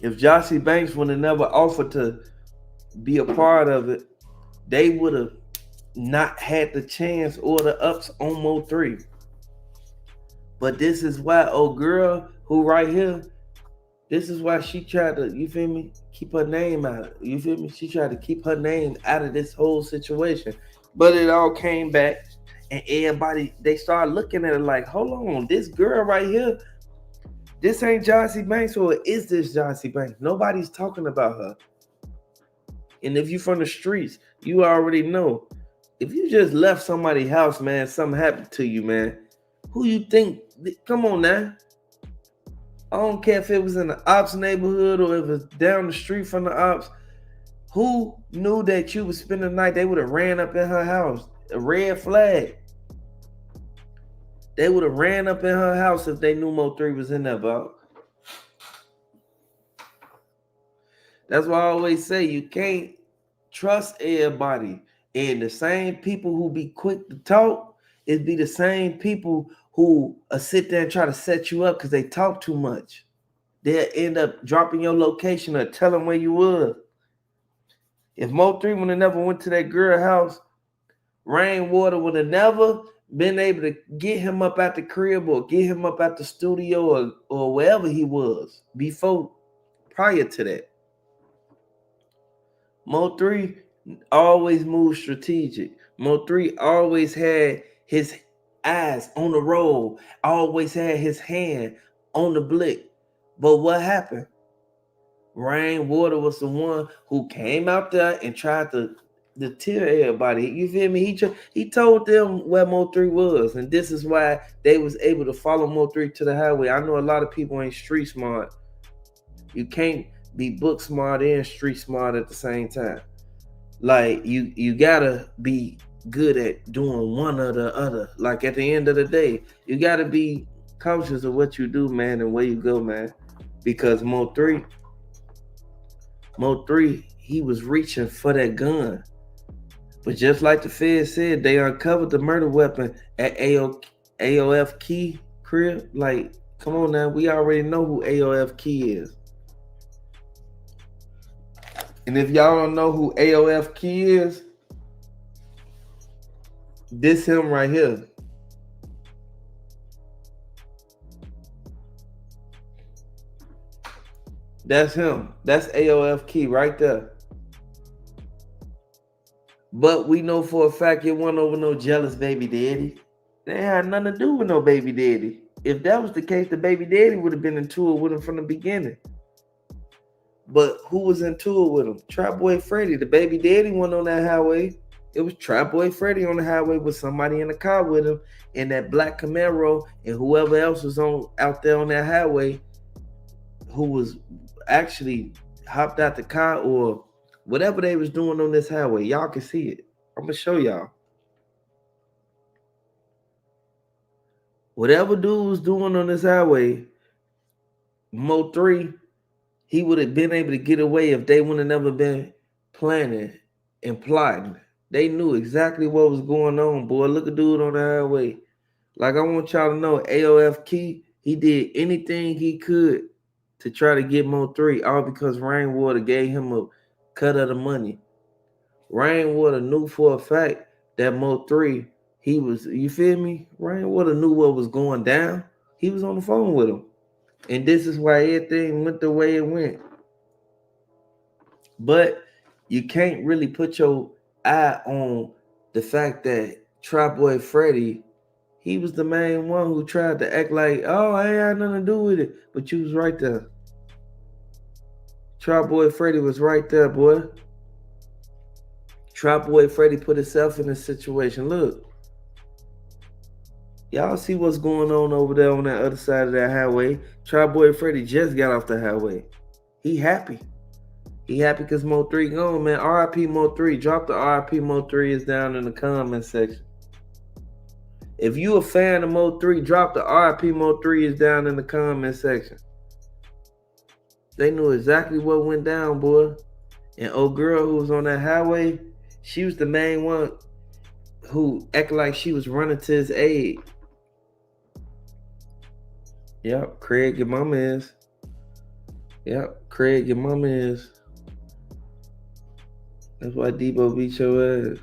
If Jossie Banks would have never offered to be a part of it, they would have not had the chance or the ups on Mo3. But this is why old girl who right here, this is why she tried to, you feel me, keep her name out. You feel me? She tried to keep her name out of this whole situation. But it all came back and everybody, they started looking at it like, hold on, this girl right here, This ain't Jossie Banks, or is this Jossie Banks? Nobody's talking about her. And if you from the streets, you already know. If you just left somebody's house, man, something happened to you, man. Who you think? Come on now. I don't care if it was in the ops neighborhood or if it was down the street from the ops. Who knew that you would spend the night? They would have ran up in her house. A red flag. They would have ran up in her house if they knew Mo3 was in there, bro. That's why I always say you can't trust everybody. And the same people who be quick to talk is be the same people who sit there and try to set you up because they talk too much. They'll end up dropping your location or telling where you was. If Mo3 would have never went to that girl house, Rainwater would have never been able to get him up at the crib or get him up at the studio or wherever he was before, prior to that. Mo3 always moved strategic. Mo3 always had his eyes on the road, always had his hand on the blick. But what happened? Rainwater was the one who came out there and tried to deter everybody. You feel me? He told them where Mo3 was, and this is why they was able to follow Mo3 to the highway. I know a lot of people ain't street smart. You can't be book smart and street smart at the same time. Like you gotta be good at doing one or the other. Like at the end of the day, you gotta be cautious of what you do, man, and where you go, man. Because Mo3, he was reaching for that gun. But just like the Fed said, they uncovered the murder weapon at AOF Key crib. Like, come on now, we already know who AOF Key is. And if y'all don't know who AOF Key is, this him right here. That's him. That's AOF Key right there. But we know for a fact it wasn't over no jealous baby daddy. They had nothing to do with no baby daddy. If that was the case, the baby daddy would have been in tour with him from the beginning. But who was in tour with him? Trap Boy Freddy. The baby daddy went on that highway. It was Trap Boy Freddy on the highway with somebody in the car with him in that black Camaro, and whoever else was out there on that highway who was actually hopped out the car or whatever they was doing on this highway. Y'all can see it. I'm gonna show y'all. Whatever dude was doing on this highway, Mo3, he would have been able to get away if they would have never been planning and plotting. They knew exactly what was going on, boy. Look at dude on the highway. Like, I want y'all to know, AOF Key, he did anything he could to try to get Mo3, all because Rainwater gave him a cut of the money. Rainwater knew for a fact that Mo3, he was, you feel me? Rainwater knew what was going down. He was on the phone with him. And this is why everything went the way it went. But you can't really put your eye on the fact that Trap Boy Freddy, he was the main one who tried to act like, oh, I ain't had nothing to do with it. But you was right there. Trap Boy Freddy was right there, boy. Trap Boy Freddy put himself in this situation. Look. Y'all see what's going on over there on that other side of that highway. Trap Boy Freddy just got off the highway. He happy. He happy because Mo3 gone, man. RIP Mo3. Drop the RIP Mo3 is down in the comment section. If you a fan of Mo3, drop the RIP Mo3 is down in the comment section. They knew exactly what went down, boy. And old girl who was on that highway, she was the main one who acted like she was running to his aid. Yep, Craig, your mama is. Yep, Craig, your mama is. That's why Debo beat your ass.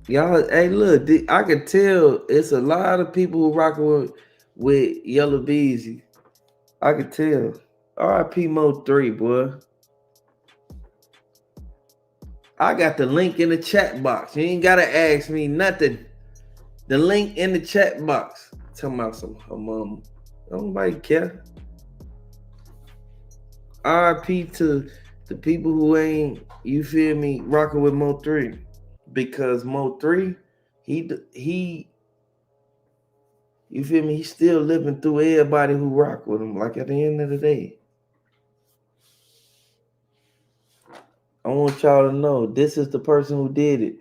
Y'all, hey, look, I can tell it's a lot of people who rocking with Yella Beezy. I can tell. RIP Mo3, boy. I got the link in the chat box. You ain't gotta ask me nothing. The link in the chat box. talking about some her mama. Nobody care. RIP to the people who ain't, you feel me, rocking with Mo3. Because Mo3, he you feel me, he's still living through everybody who rock with him. Like at the end of the day, I want y'all to know this is the person who did it.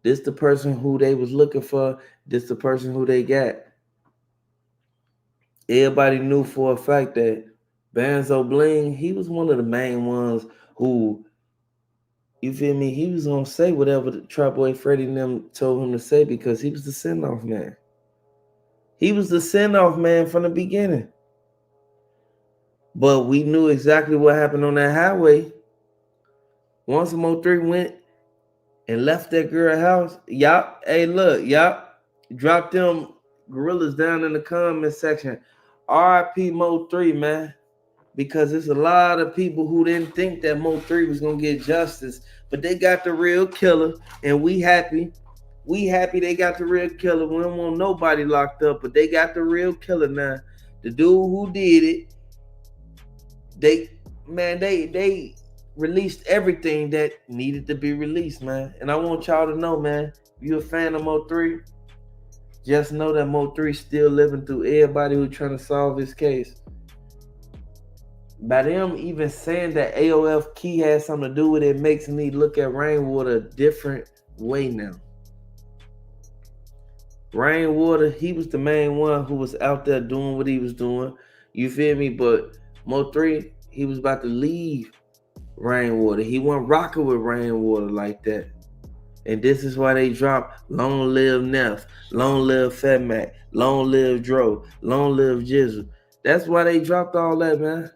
This the person who they was looking for. This the person who they got. Everybody knew for a fact that Banzo Bling, he was one of the main ones who, you feel me, he was gonna say whatever the Trap Boy Freddy and them told him to say because he was the send-off man. He was the send-off man from the beginning. But we knew exactly what happened on that highway. Once Mo3 went and left that girl house, y'all, hey look, y'all drop them gorillas down in the comment section. RIP Mo3, man. Because there's a lot of people who didn't think that Mo3 was gonna get justice, but they got the real killer, and we happy. We happy they got the real killer. We don't want nobody locked up, but they got the real killer now. The dude who did it, they released everything that needed to be released, man. And I want y'all to know, man, if you a fan of Mo3, just know that Mo3 still living through everybody who trying to solve his case. By them even saying that AOF Key has something to do with it makes me look at Rainwater a different way now. Rainwater, he was the main one who was out there doing what he was doing. You feel me? But Mo3, he was about to leave Rainwater. He wasn't rocking with Rainwater like that. And this is why they dropped Long Live Neff, Long Live Fat Mac, Long Live Dro, Long Live Jizzle. That's why they dropped all that, man.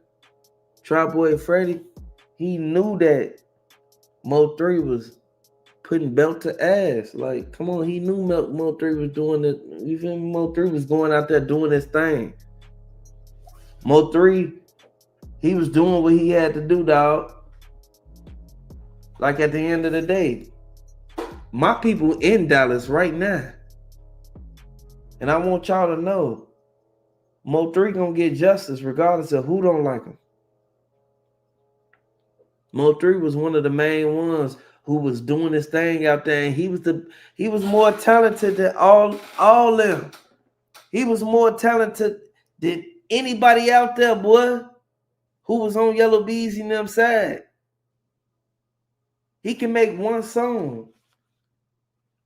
Trap Boy Freddy, he knew that Mo3 was putting belt to ass. Like, come on, he knew Mo3 was doing it. You feel me? Mo3 was going out there doing his thing. Mo3, he was doing what he had to do, dog. Like at the end of the day, my people in Dallas right now, and I want y'all to know, Mo3 gonna get justice regardless of who don't like him. Mo3 was one of the main ones who was doing his thing out there, and he was more talented than all them. He was more talented than anybody out there, boy, who was on Yellow Beezy and them side. He can make one song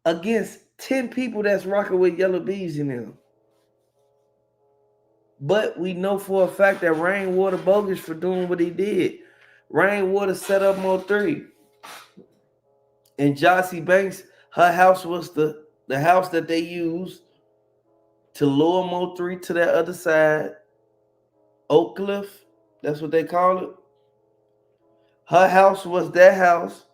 against 10 people that's rocking with Yellow Beezy and them. But we know for a fact that Rainwater bogus for doing what he did. Rainwater set up Mo3. And Jossie Banks, her house was the house that they used to lure Mo3 to that other side. Oak Cliff, that's what they call it. Her house was that house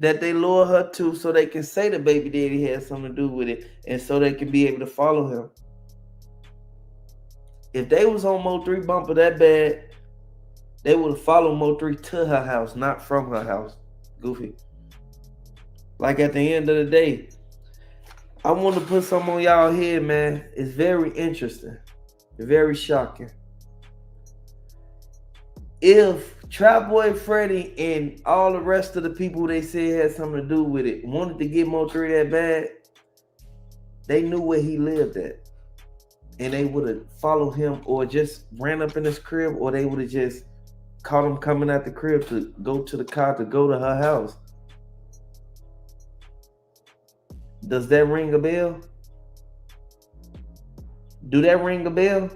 that they lure her to so they can say the baby daddy had something to do with it and so they can be able to follow him. If they was on Mo3 bumper that bad, they would have followed Mo3 to her house, not from her house. Goofy. Like at the end of the day, I want to put something on y'all here, man. It's very interesting. Very shocking. If Trap Boy Freddy and all the rest of the people they said had something to do with it wanted to get Mo3 that bad, they knew where he lived at. And they would have followed him or just ran up in his crib, or they would have just caught him coming out the crib to go to the car to go to her house. Does that ring a bell? Do that ring a bell?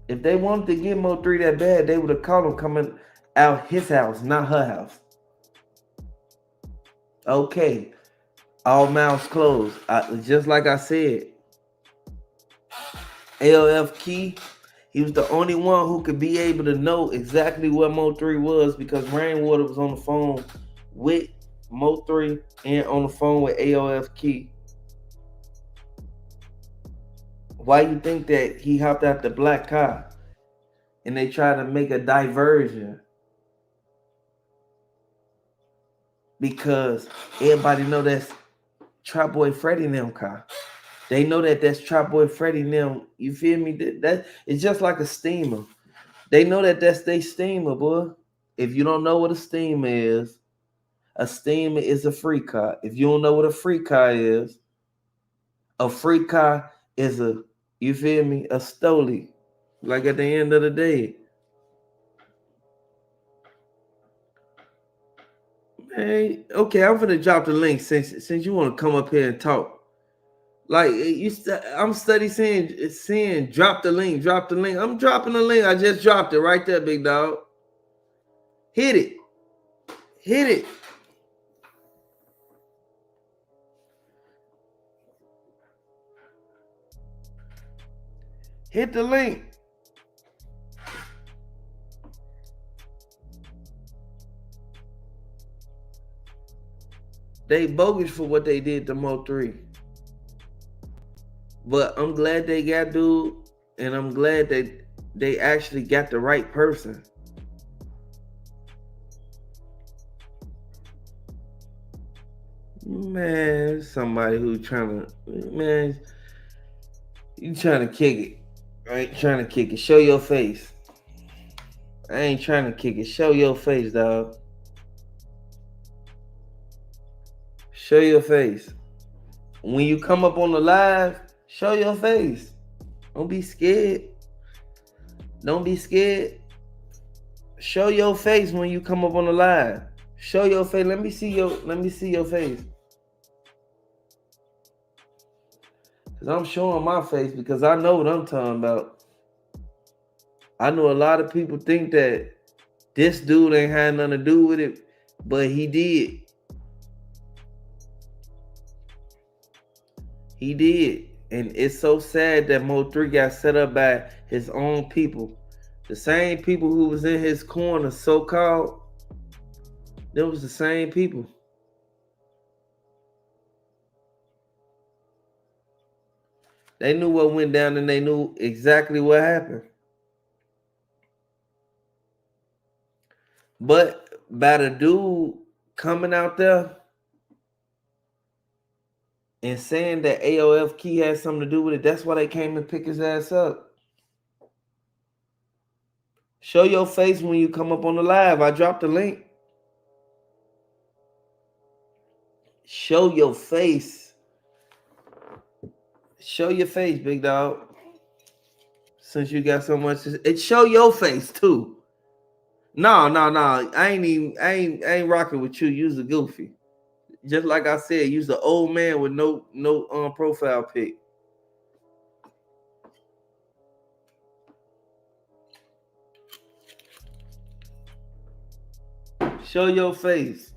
If they wanted to get Mo3 that bad, they would have caught him coming out his house, not her house. Okay, all mouths closed. Just like I said, AOF Key, he was the only one who could be able to know exactly where Mo3 was because Rainwater was on the phone with Mo3 and on the phone with AOF Key. Why you think that he hopped out the black car and they tried to make a diversion? Because everybody know that's Trap Boy Freddy and them car. They know that that's Trap Boy Freddy and them. You feel me? That it's just like a steamer. They know that that's they steamer, boy. If you don't know what a steamer is a free car. If you don't know what a free car is a, you feel me, a stoli. Like at the end of the day. Man, okay, I'm gonna drop the link since you want to come up here and talk. Like I'm study saying drop the link, drop the link. I'm dropping the link. I just dropped it right there, big dog. Hit it, hit it. Hit the link. They bogus for what they did to Mo3. But I'm glad they got dude, and I'm glad that they actually got the right person. Man, somebody who trying to, man, you trying to kick it. I ain't trying to kick it. Show your face. I ain't trying to kick it. Show your face, dog. Show your face. When you come up on the live, show your face. Don't be scared. Don't be scared. Show your face when you come up on the live. Show your face. Let me see your face. Cause I'm showing my face because I know what I'm talking about. I know a lot of people think that this dude ain't had nothing to do with it, but he did. He did. And it's so sad that Mo3 got set up by his own people. The same people who was in his corner, so-called, them was the same people. They knew what went down and they knew exactly what happened. But by the dude coming out there and saying that AOF Key had something to do with it, that's why they came and pick his ass up. Show your face when you come up on the live. I dropped the link. Show your face. Show your face, big dog. Since you got so much, it show your face too. No. I ain't rocking with you. You's a goofy. Just like I said, you's the old man with no profile pic. Show your face.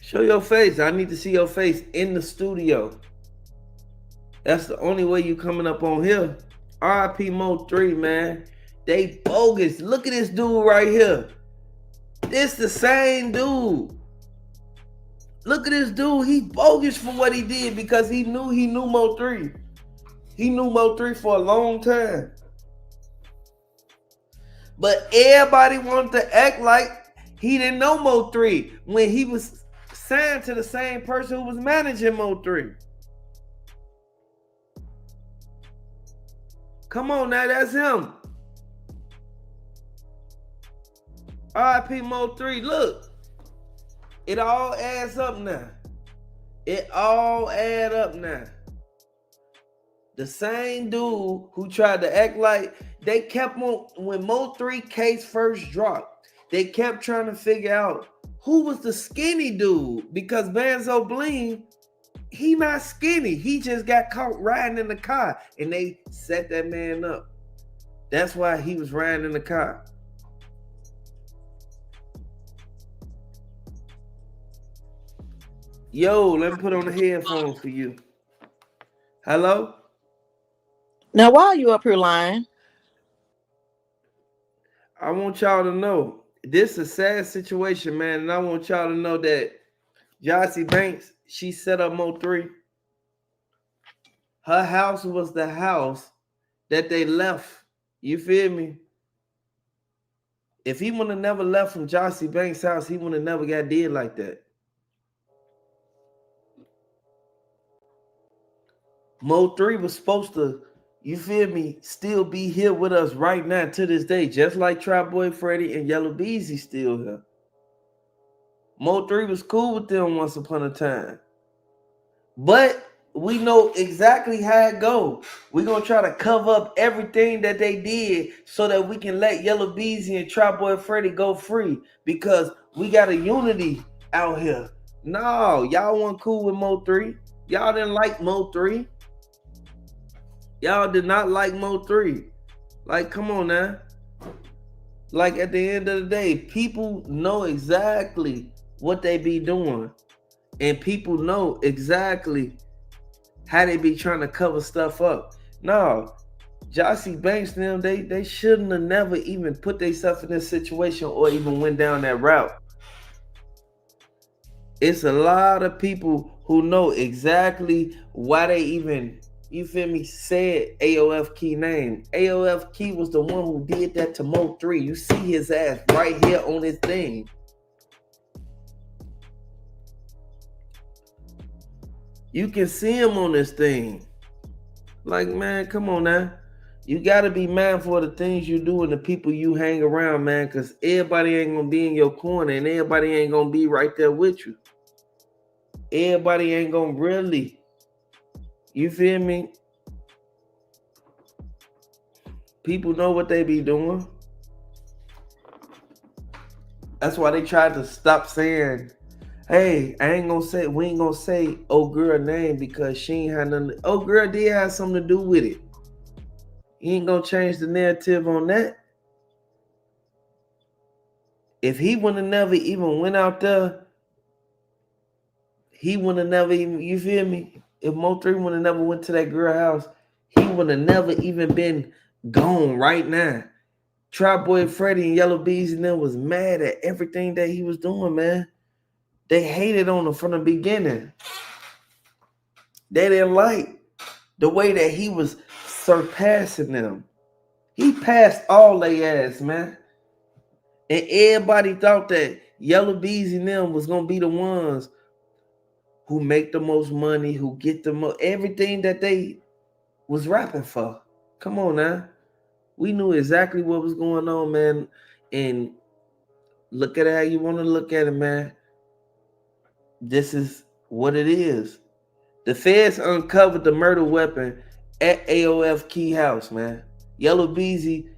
Show your face. I need to see your face in the studio. That's the only way you coming up on here. RIP Mo3, man. They bogus. Look at this dude right here. This the same dude. Look at this dude. He bogus for what he did because he knew Mo3. He knew Mo3 for a long time. But everybody wanted to act like he didn't know Mo3 when he was signed to the same person who was managing Mo3. Come on now, that's him. RIP Mo3, look. It all adds up now. It all add up now. The same dude who tried to act like they kept on, when Mo3 case first dropped, they kept trying to figure out who was the skinny dude because Banzo Bling, he not skinny. He just got caught riding in the car and they set that man up. That's why he was riding in the car. Yo, let me put on the headphones for you. Hello? Now, why are you up here lying? I want y'all to know this is a sad situation, man, and I want y'all to know that Jossie Banks, she set up Mo3. Her house was the house that they left. You feel me? If he would have never left from Jossie Banks' house, he would have never got did like that. Mo3 was supposed to, you feel me, still be here with us right now to this day, just like Trap Boy Freddy and Yella Beezy still here. Mo3 was cool with them once upon a time. But we know exactly how it go. We're gonna try to cover up everything that they did so that we can let Yella Beezy and Trap Boy Freddy go free. Because we got a unity out here. No, y'all weren't cool with Mo3. Y'all didn't like Mo3. Y'all did not like Mo3. Like, come on now. Like, at the end of the day, people know exactly what they be doing. And people know exactly how they be trying to cover stuff up. No, Jossie Banks them, they shouldn't have never even put themselves in this situation or even went down that route. It's a lot of people who know exactly why they even, you feel me, said AOF Key name. AOF Key was the one who did that to Mo3. You see his ass right here on his thing. You can see him on this thing. Like, man, come on now. You gotta be mindful of the things you do and the people you hang around, man, because everybody ain't gonna be in your corner and everybody ain't gonna be right there with you. Everybody ain't gonna really, you feel me? People know what they be doing. That's why they tried to stop saying, hey, we ain't gonna say old girl name because she ain't had nothing. Old girl did have something to do with it. He ain't gonna change the narrative on that. If he would have never even went out there, he would have never even, you feel me? If Mo3 would have never went to that girl house, he would have never even been gone right now. Trap Boy Freddy and Yellow Bees and them was mad at everything that he was doing, man. They hated on him from the beginning. They didn't like the way that he was surpassing them. He passed all they ass, man. And everybody thought that Yellow Bees and them was gonna be the ones who make the most money, who get the most everything that they was rapping for. Come on now. We knew exactly what was going on, man. And look at it how you want to look at it, man. This is what it is. The feds uncovered the murder weapon at AOF Key House, man. Yellow Beezy,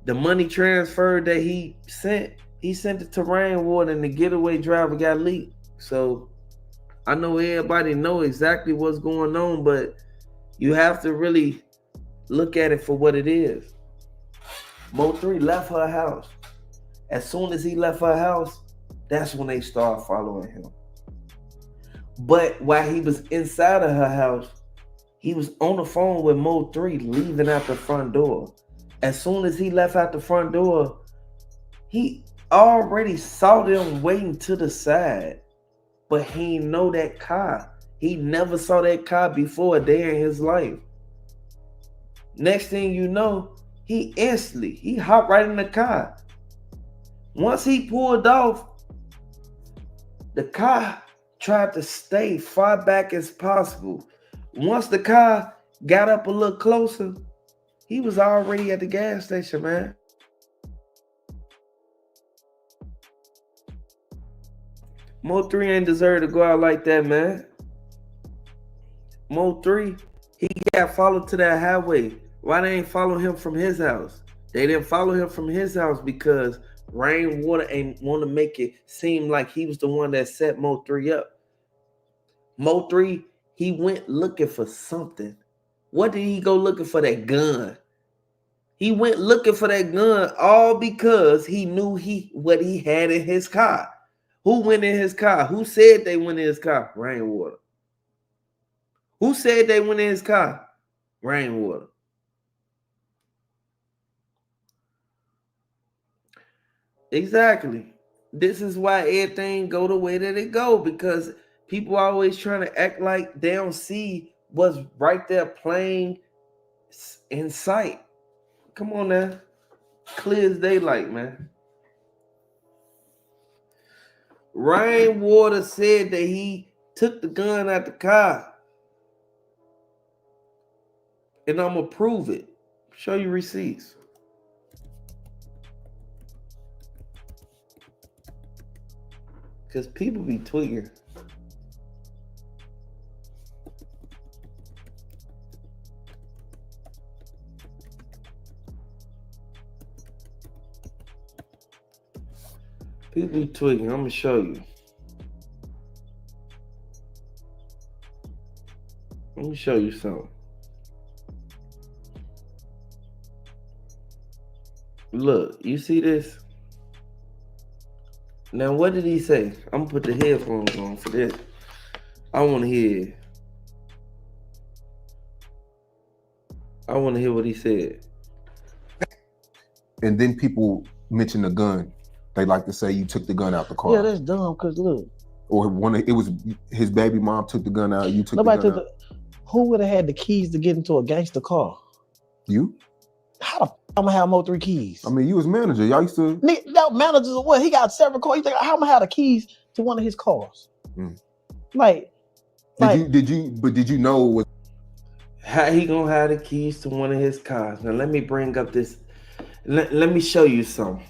the money transfer that he sent it to Rainwater and the getaway driver got leaked. So I know everybody know exactly what's going on, but you have to really look at it for what it is. Mo3 left her house. As soon as he left her house, that's when they started following him. But while he was inside of her house, he was on the phone with Mo3 leaving out the front door. As soon as he left out the front door, he already saw them waiting to the side. But he didn't know that car. He never saw that car before a day in his life. Next thing you know, he hopped right in the car. Once he pulled off, the car tried to stay far back as possible. Once the car got up a little closer, he was already at the gas station, man. Mo3 ain't deserve to go out like that, man. Mo3, he got followed to that highway. Why they ain't follow him from his house? They didn't follow him from his house because Rainwater ain't want to make it seem like he was the one that set Mo3 up. Mo3, he went looking for something. What did he go looking for? That gun. He went looking for that gun all because he knew what he had in his car. Who went in his car? Who said they went in his car? Rainwater. Who said they went in his car? Rainwater. Exactly. This is why everything go the way that it go, because people always trying to act like they don't see what's right there plain in sight. Come on now. Clear as daylight, man. Rainwater said that he took the gun out the car. and I'm gonna prove it. Show you receipts. Cause people be tweaking. People be tweaking. I'm gonna show you. Let me show you something. Look, you see this? Now, what did he say? I'm gonna put the headphones on for this. I want to hear. I want to hear what he said. And then people mention the gun. They like to say you took the gun out the car. Yeah, that's dumb. Cause look, Or it was his baby mom took the gun out. You took nobody the gun took out. who would have had the keys to get into a gangster car? You? How the f I'm gonna have Mo3 keys? I mean, you was manager. Y'all used to. That manager's what? He got several cars. You think how am I have the keys to one of his cars? Like, Did you know it was? How he gonna have the keys to one of his cars? Now let me bring up this. Let me show you something.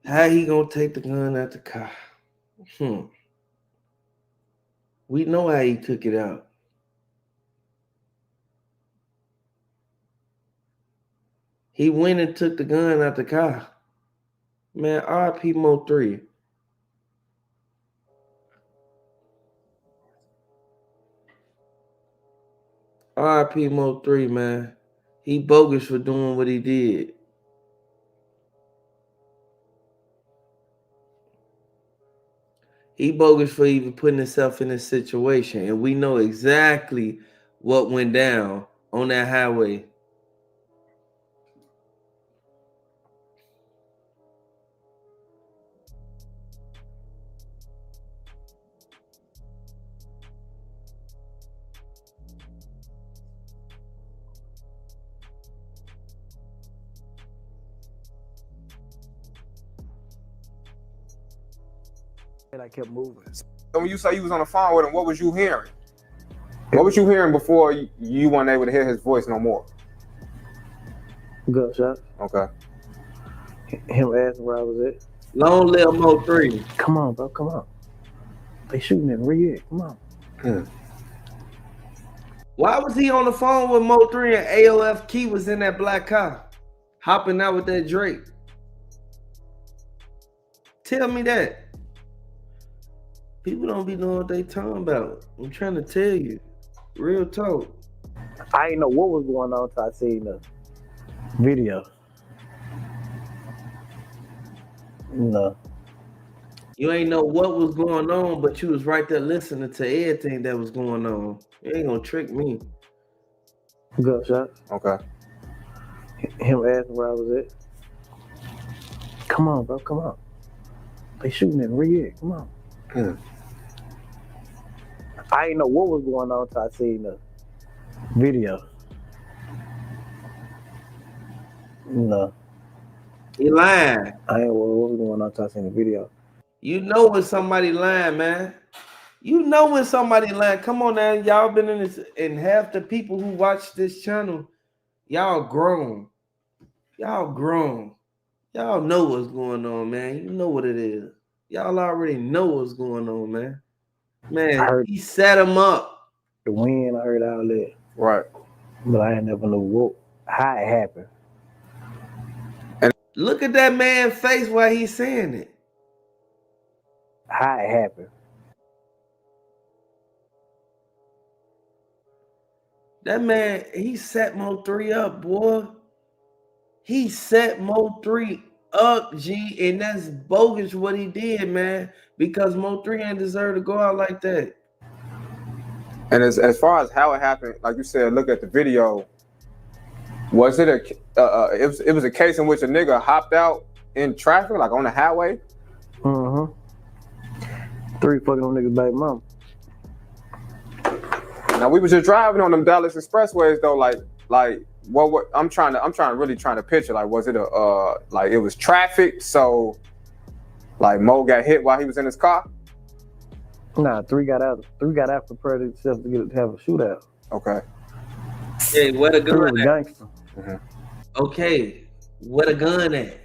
How he gonna take the gun out the car? We know how he took it out. He went and took the gun out the car. Man, RP Mo3. RP Mo3, man. He bogus for doing what he did. He bogus for even putting himself in this situation. And we know exactly what went down on that highway. And I kept moving. So when you say you was on the phone with him, what was you hearing? What was you hearing before you weren't able to hear his voice no more? Gunshot. Okay. Him asking where I was at. Long live Mo3. Come on, bro. Come on. They shooting at Red. Come on. Why was he on the phone with Mo3 and AOF Key was in that black car? Hopping out with that Drake? Tell me that. People don't be knowing what they talking about. I'm trying to tell you. Real talk. I didn't know what was going on until I seen the video. No. You ain't know what was going on, but you was right there listening to everything that was going on. You ain't gonna trick me. Gunshot. Okay. Him asking where I was at. Come on, bro. Come on. They shooting at Red. Come on. I didn't know what was going on until I seen the video. No. You lying. I ain't know what was going on until I seen the video. You know when somebody lying, man. You know when somebody lying. Come on now, y'all been in this, and half the people who watch this channel, y'all grown. Y'all grown. Y'all know what's going on, man. You know what it is. Y'all already know what's going on, man. Man, he set him up. The wind, I heard all that. Right. But I ain't never knew how it happened. And look at that man's face while he's saying it. How it happened. That man, he set Mo3 up, boy. He set Mo3 up, G, and that's bogus what he did, man. Because Mo3 ain't deserve to go out like that. And as far as how it happened, like you said, look at the video. Was it it was a case in which a nigga hopped out in traffic, like on the highway? Mm-hmm. 3 fucking on niggas baby mama. Now we was just driving on them Dallas expressways though, like what I'm trying to picture, like was it a like it was traffic, so like Mo got hit while he was in his car? Nah, 3 got out prepared himself to have a shootout. Okay. Hey, where the 3 gun was a at? gangster. Okay, where the gun at?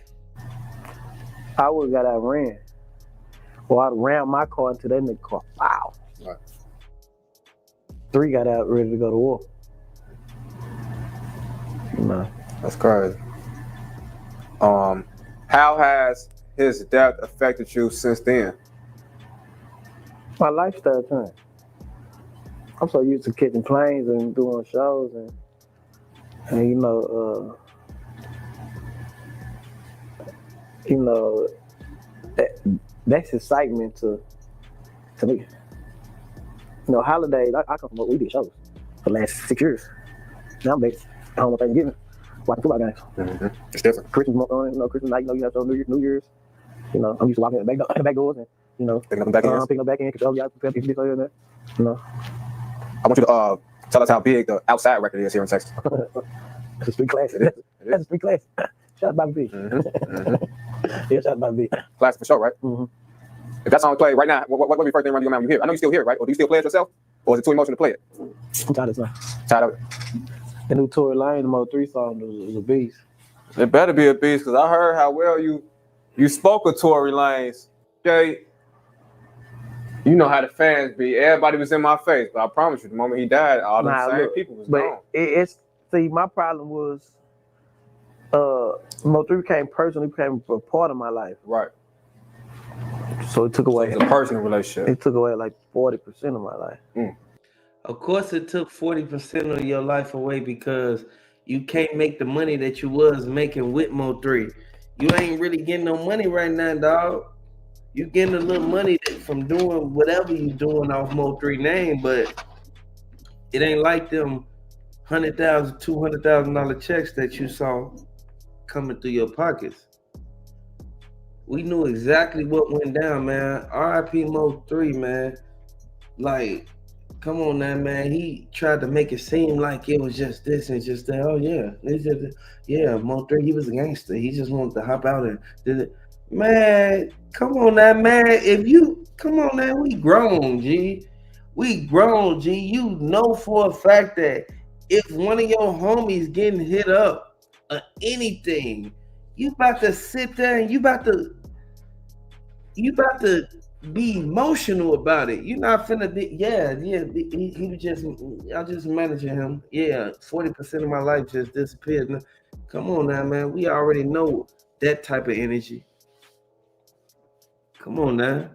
I would have got out and ran. Or I'd ran my car into that nigga car. Wow. Right. 3 got out ready to go to war. Nah. That's crazy. How has his death affected you since then? My lifestyle changed. I'm so used to catching planes and doing shows and that's excitement to me. Holidays, I come from we did shows for the last 6 years. Now I'm back home on Thanksgiving, watching football games. It's different. Christmas night, you have shows, New Year's. I'm used to walking in the back doors and Picking up back in. control y'all prepare people in there. I want you to tell us how big the outside record is here in Texas. That's a street classic. That's a street classic. Shout out Bobby B. Yeah, shout out Bobby B. Classic for sure, right? Mm-hmm. If that song played right now, what would be the first thing running your mind when you hear it? I know you still hear it, right? Or do you still play it yourself? Or is it too emotional to play it? I'm tired of this. Tired of it. The new Tory Lanez, the Mo3 song was a beast. It better be a beast, because I heard how well you spoke of Tory Lanez. Okay. You know how the fans be. Everybody was in my face, but I promise you, the moment he died, all the same people was gone. See, my problem was Mo3 became personal. He became a part of my life. Right. So it took away. It was a personal relationship. It took away like 40% of my life. Of course, it took 40% of your life away because you can't make the money that you was making with Mo3. You ain't really getting no money right now, dog. You getting a little money from doing whatever you doing off Mo3 name, but it ain't like them $100,000, $200,000 checks that you saw coming through your pockets. We knew exactly what went down, man. R.I.P. Mo3, man. Like, come on now, man. He tried to make it seem like it was just this and just that. Oh yeah, Mo3, he was a gangster. He just wanted to hop out and did it. Man, come on now, man. We grown, G. We grown, G. You know for a fact that if one of your homies getting hit up or anything, you about to sit there and you about to be emotional about it. You're not finna be, he was just, y'all just managing him. Yeah, 40% of my life just disappeared. Now, come on now, man. We already know that type of energy. Come on now.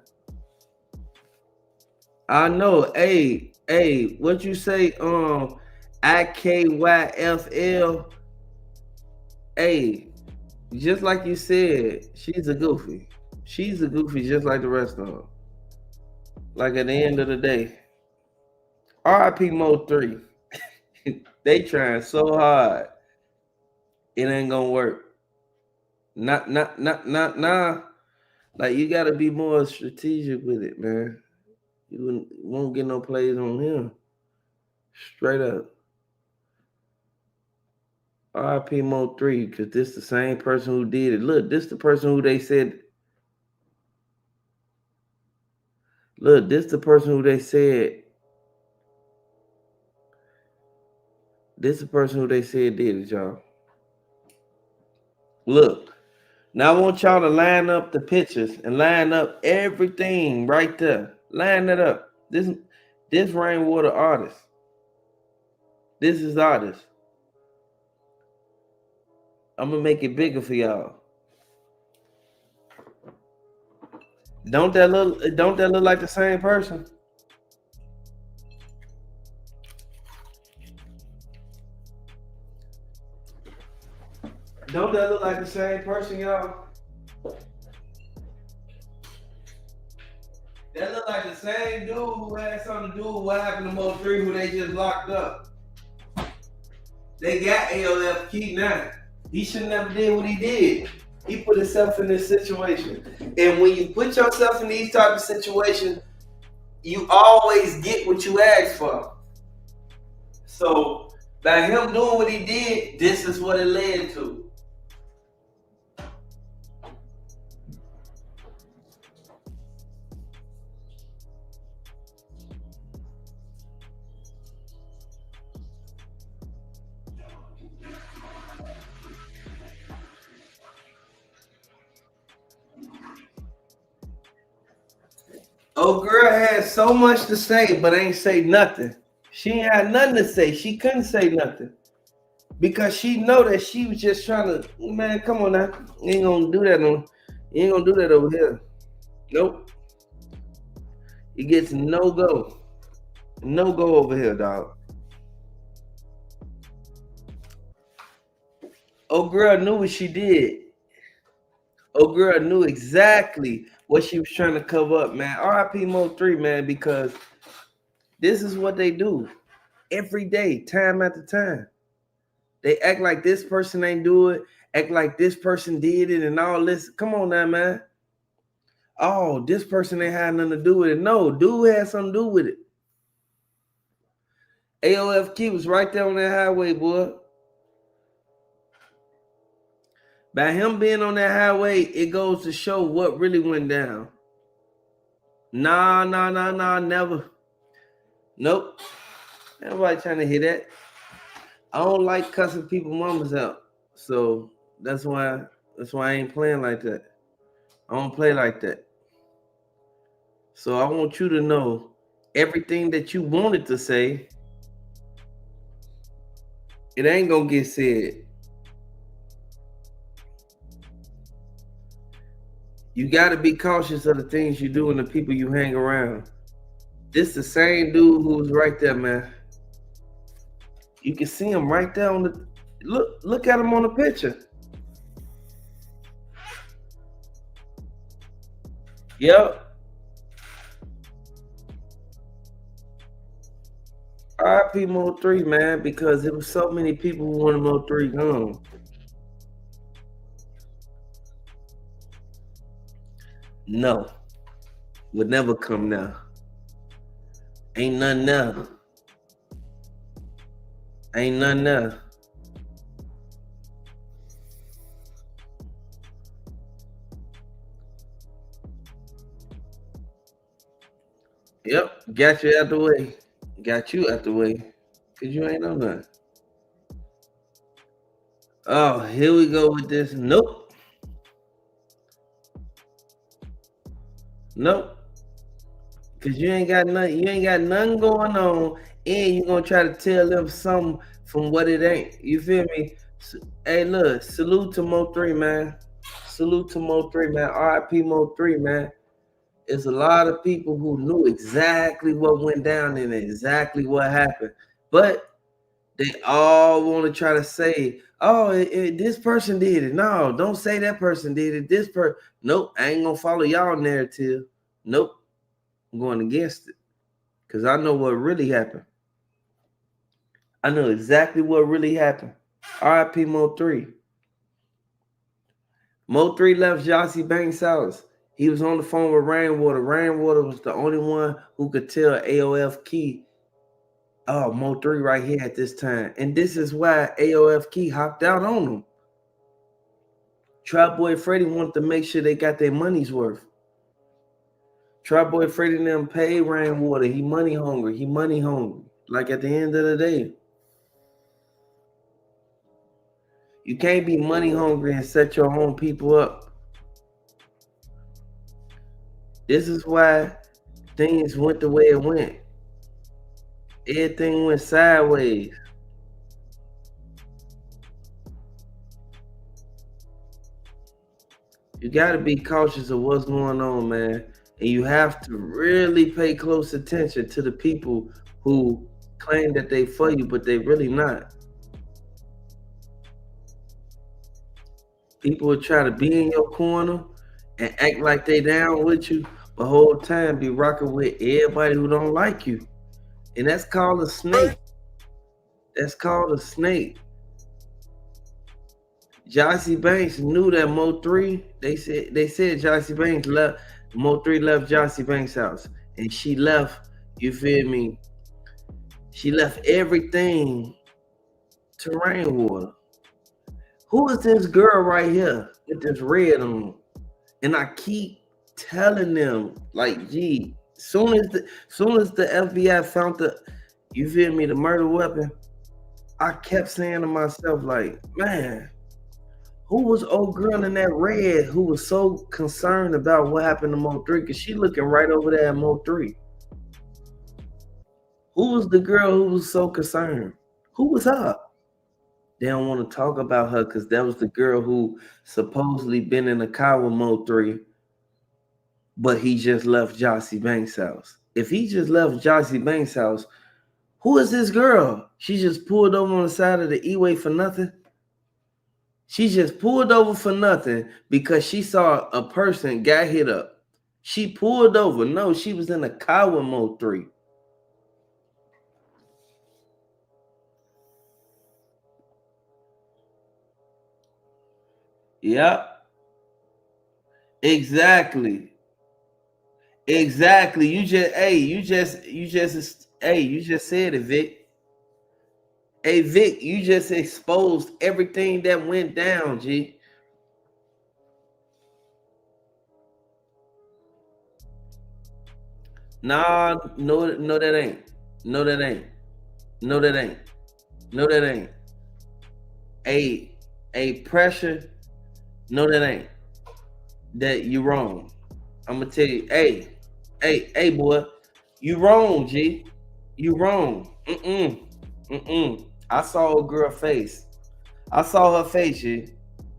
I know. Hey, what you say? IKYFL. Hey, just like you said, she's a goofy. She's a goofy just like the rest of them. Like at the end of the day, R.I.P. Mo3. They trying so hard. It ain't gonna work. Not. Like you gotta be more strategic with it, man. You won't get no plays on him. Straight up. R.I.P. Mo3, because this the same person who did it. Look, this the person who they said. Look, this the person who they said. This the person who they said did it, y'all. Look, now I want y'all to line up the pictures and line up everything right there. Line it up. This Rainwater artist. This is artist. I'm gonna make it bigger for y'all. Don't that look like the same person? Don't that look like the same person, y'all? That look like the same dude who had something to do with what happened to Mo3, who they just locked up. They got ALF key now. He should never did what he did. He put himself in this situation. And when you put yourself in these type of situations, you always get what you ask for. So by him doing what he did, this is what it led to. Oh, girl had so much to say, but ain't say nothing. She ain't had nothing to say. She couldn't say nothing because she know that she was just trying to. Man, come on now, you ain't gonna do that. You ain't gonna do that over here. Nope. He gets no go over here, dog. Oh, girl knew what she did. Oh, girl knew exactly what she was trying to cover up, man. R.I.P. Mo3, man, because this is what they do every day, time after time. They act like this person ain't do it, act like this person did it and all this. Come on now, man. Oh, this person ain't had nothing to do with it. No, dude had something to do with it. AOFK was right there on that highway, boy. By him being on that highway, it goes to show what really went down. Nah, never. Nope. Nobody trying to hear that. I don't like cussing people mamas out. So that's why I ain't playing like that. I don't play like that. So I want you to know everything that you wanted to say, it ain't gonna get said. You got to be cautious of the things you do and the people you hang around. This the same dude who was right there, man. You can see him right there on the look at him on the picture. Yep. R.I.P. Mo3, man, because there was so many people who wanted Mo3 gone. No. Would never come now. Ain't none now. Ain't none now. Yep, got you out the way. Got you out the way. Cause you ain't on nothing. Oh, here we go with this. Nope. Nope. Cause you ain't got nothing going on, and you gonna try to tell them something from what it ain't. You feel me? Hey, look, salute to Mo3, man. Salute to Mo3, man. R.I.P. Mo3, man. It's a lot of people who knew exactly what went down and exactly what happened, but they all want to try to say, "Oh, this person did it." No, don't say that person did it. Nope, I ain't gonna follow y'all narrative. Nope, I'm going against it because I know what really happened. I know exactly what really happened. R.I.P. Mo3. Mo3 left Jossie Banks' house. He was on the phone with Rainwater. Rainwater was the only one who could tell AOF Key, oh, Mo3 right here at this time. And this is why AOF Key hopped out on him. Trap Boy Freddy wanted to make sure they got their money's worth. Trap Boy Freddy and them paid Rainwater. He money hungry. Like at the end of the day. You can't be money hungry and set your own people up. This is why things went the way it went. Everything went sideways. You got to be cautious of what's going on, man. And you have to really pay close attention to the people who claim that they for you, but they really not. People will try to be in your corner and act like they down with you, but whole time be rocking with everybody who don't like you. And that's called a snake. That's called a snake. Jossie Banks knew that Mo3. They said Jossie Banks left. Mo3 left Jossie Banks' house, and she left. You feel me? She left everything to Rainwater. Who is this girl right here with this red on? And I keep telling them, like, gee, soon as the FBI found you feel me, the murder weapon, I kept saying to myself, like, man, who was old girl in that red who was so concerned about what happened to Mo3? Because she looking right over there at Mo3. Who was the girl who was so concerned? Who was her? They don't want to talk about her because that was the girl who supposedly been in the car with Mo3, but he just left Jossie Banks' house. If he just left Jossie Banks' house, who is this girl? She just pulled over on the side of the E-way for nothing? She just pulled over for nothing because she saw a person got hit up. She pulled over. No, she was in a car with Mo3. Yep. Exactly. Exactly. You just said it, Vic. Hey, Vic, you just exposed everything that went down, G. Nah, no, that ain't. No, that ain't. No, that ain't. No, that ain't. A pressure. No, that ain't. That you wrong. I'm gonna tell you, hey, boy, you wrong, G. You wrong. I saw a girl face. I saw her face, G.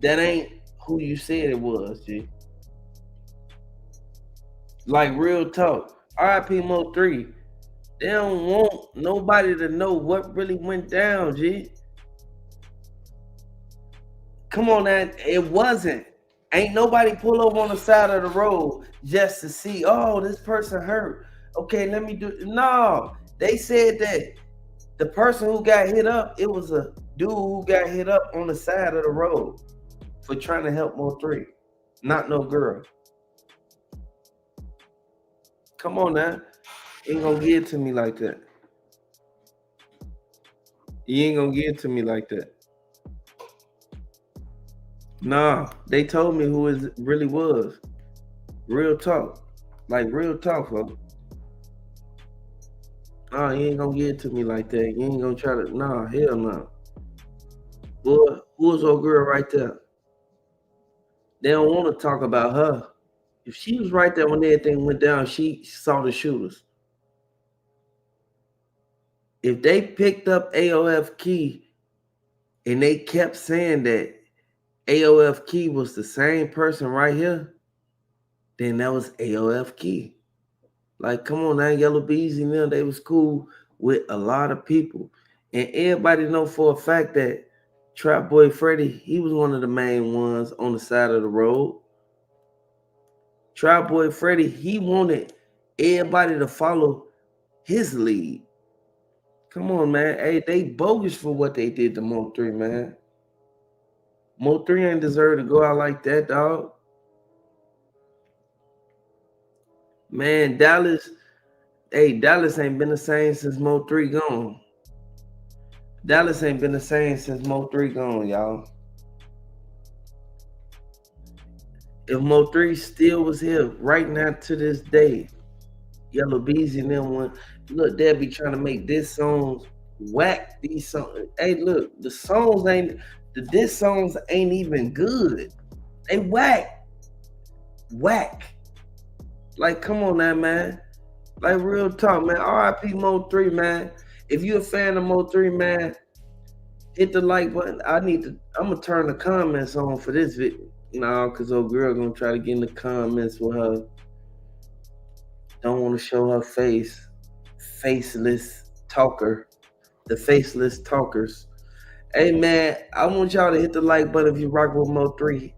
That ain't who you said it was, G. Like real talk. RIP Mo3. They don't want nobody to know what really went down, G. Come on, that it wasn't. Ain't nobody pull over on the side of the road just to see, oh, this person hurt. Okay, let me do. No, they said that the person who got hit up, it was a dude who got hit up on the side of the road for trying to help Mo3, not no girl. Come on now, you ain't gonna give it to me like that. You ain't gonna give it to me like that. Nah, they told me who it really was. Real talk. Like real talk, folks. Nah, you ain't gonna give it to me like that. You ain't gonna try to. Nah, hell no. Boy, who was old girl right there? They don't want to talk about her. If she was right there when everything went down, she saw the shooters. If they picked up AOF Key and they kept saying that AOF Key was the same person right here, then that was AOF Key. Like, come on now, Yellow Beezy and them, they was cool with a lot of people. And everybody know for a fact that Trap Boy Freddy, he was one of the main ones on the side of the road. Trap Boy Freddy, he wanted everybody to follow his lead. Come on, man. Hey, they bogus for what they did to Mo3, man. Mo3 ain't deserve to go out like that, dog. Man, Dallas ain't been the same since Mo3 gone. Dallas ain't been the same since Mo3 gone, y'all. If Mo3 still was here right now to this day, Yellow Beezy and them one, look, they'll be trying to make this songs whack these songs. Hey, look, the diss songs ain't even good. They whack. Whack. Like, come on now, man. Like, real talk, man. RIP Mo3, man. If you a fan of Mo3, man, hit the like button. I'm gonna turn the comments on for this video. No, because old girl gonna try to get in the comments with her. Don't want to show her face. Faceless talker. The faceless talkers. Hey, man, I want y'all to hit the like button if you rock with Mo3.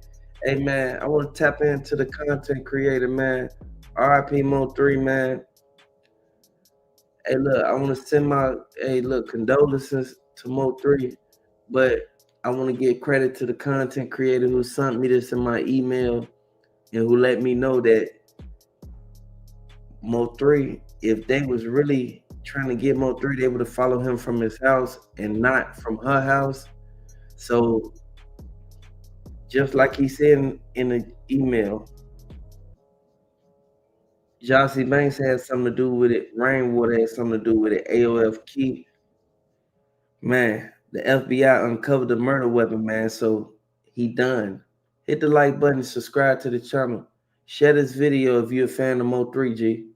Hey, man, I want to tap into the content creator, man. RIP Mo3, man. Hey, look, I want to send my, condolences to Mo3, but I want to give credit to the content creator who sent me this in my email and who let me know that Mo3, if they was really trying to get Mo3 able to follow him from his house and not from her house. So just like he said in the email, Jossie Banks has something to do with it. Rainwater has something to do with it. AOF Key. Man, the FBI uncovered the murder weapon, man. So he done. Hit the like button, subscribe to the channel. Share this video if you're a fan of Mo3, G.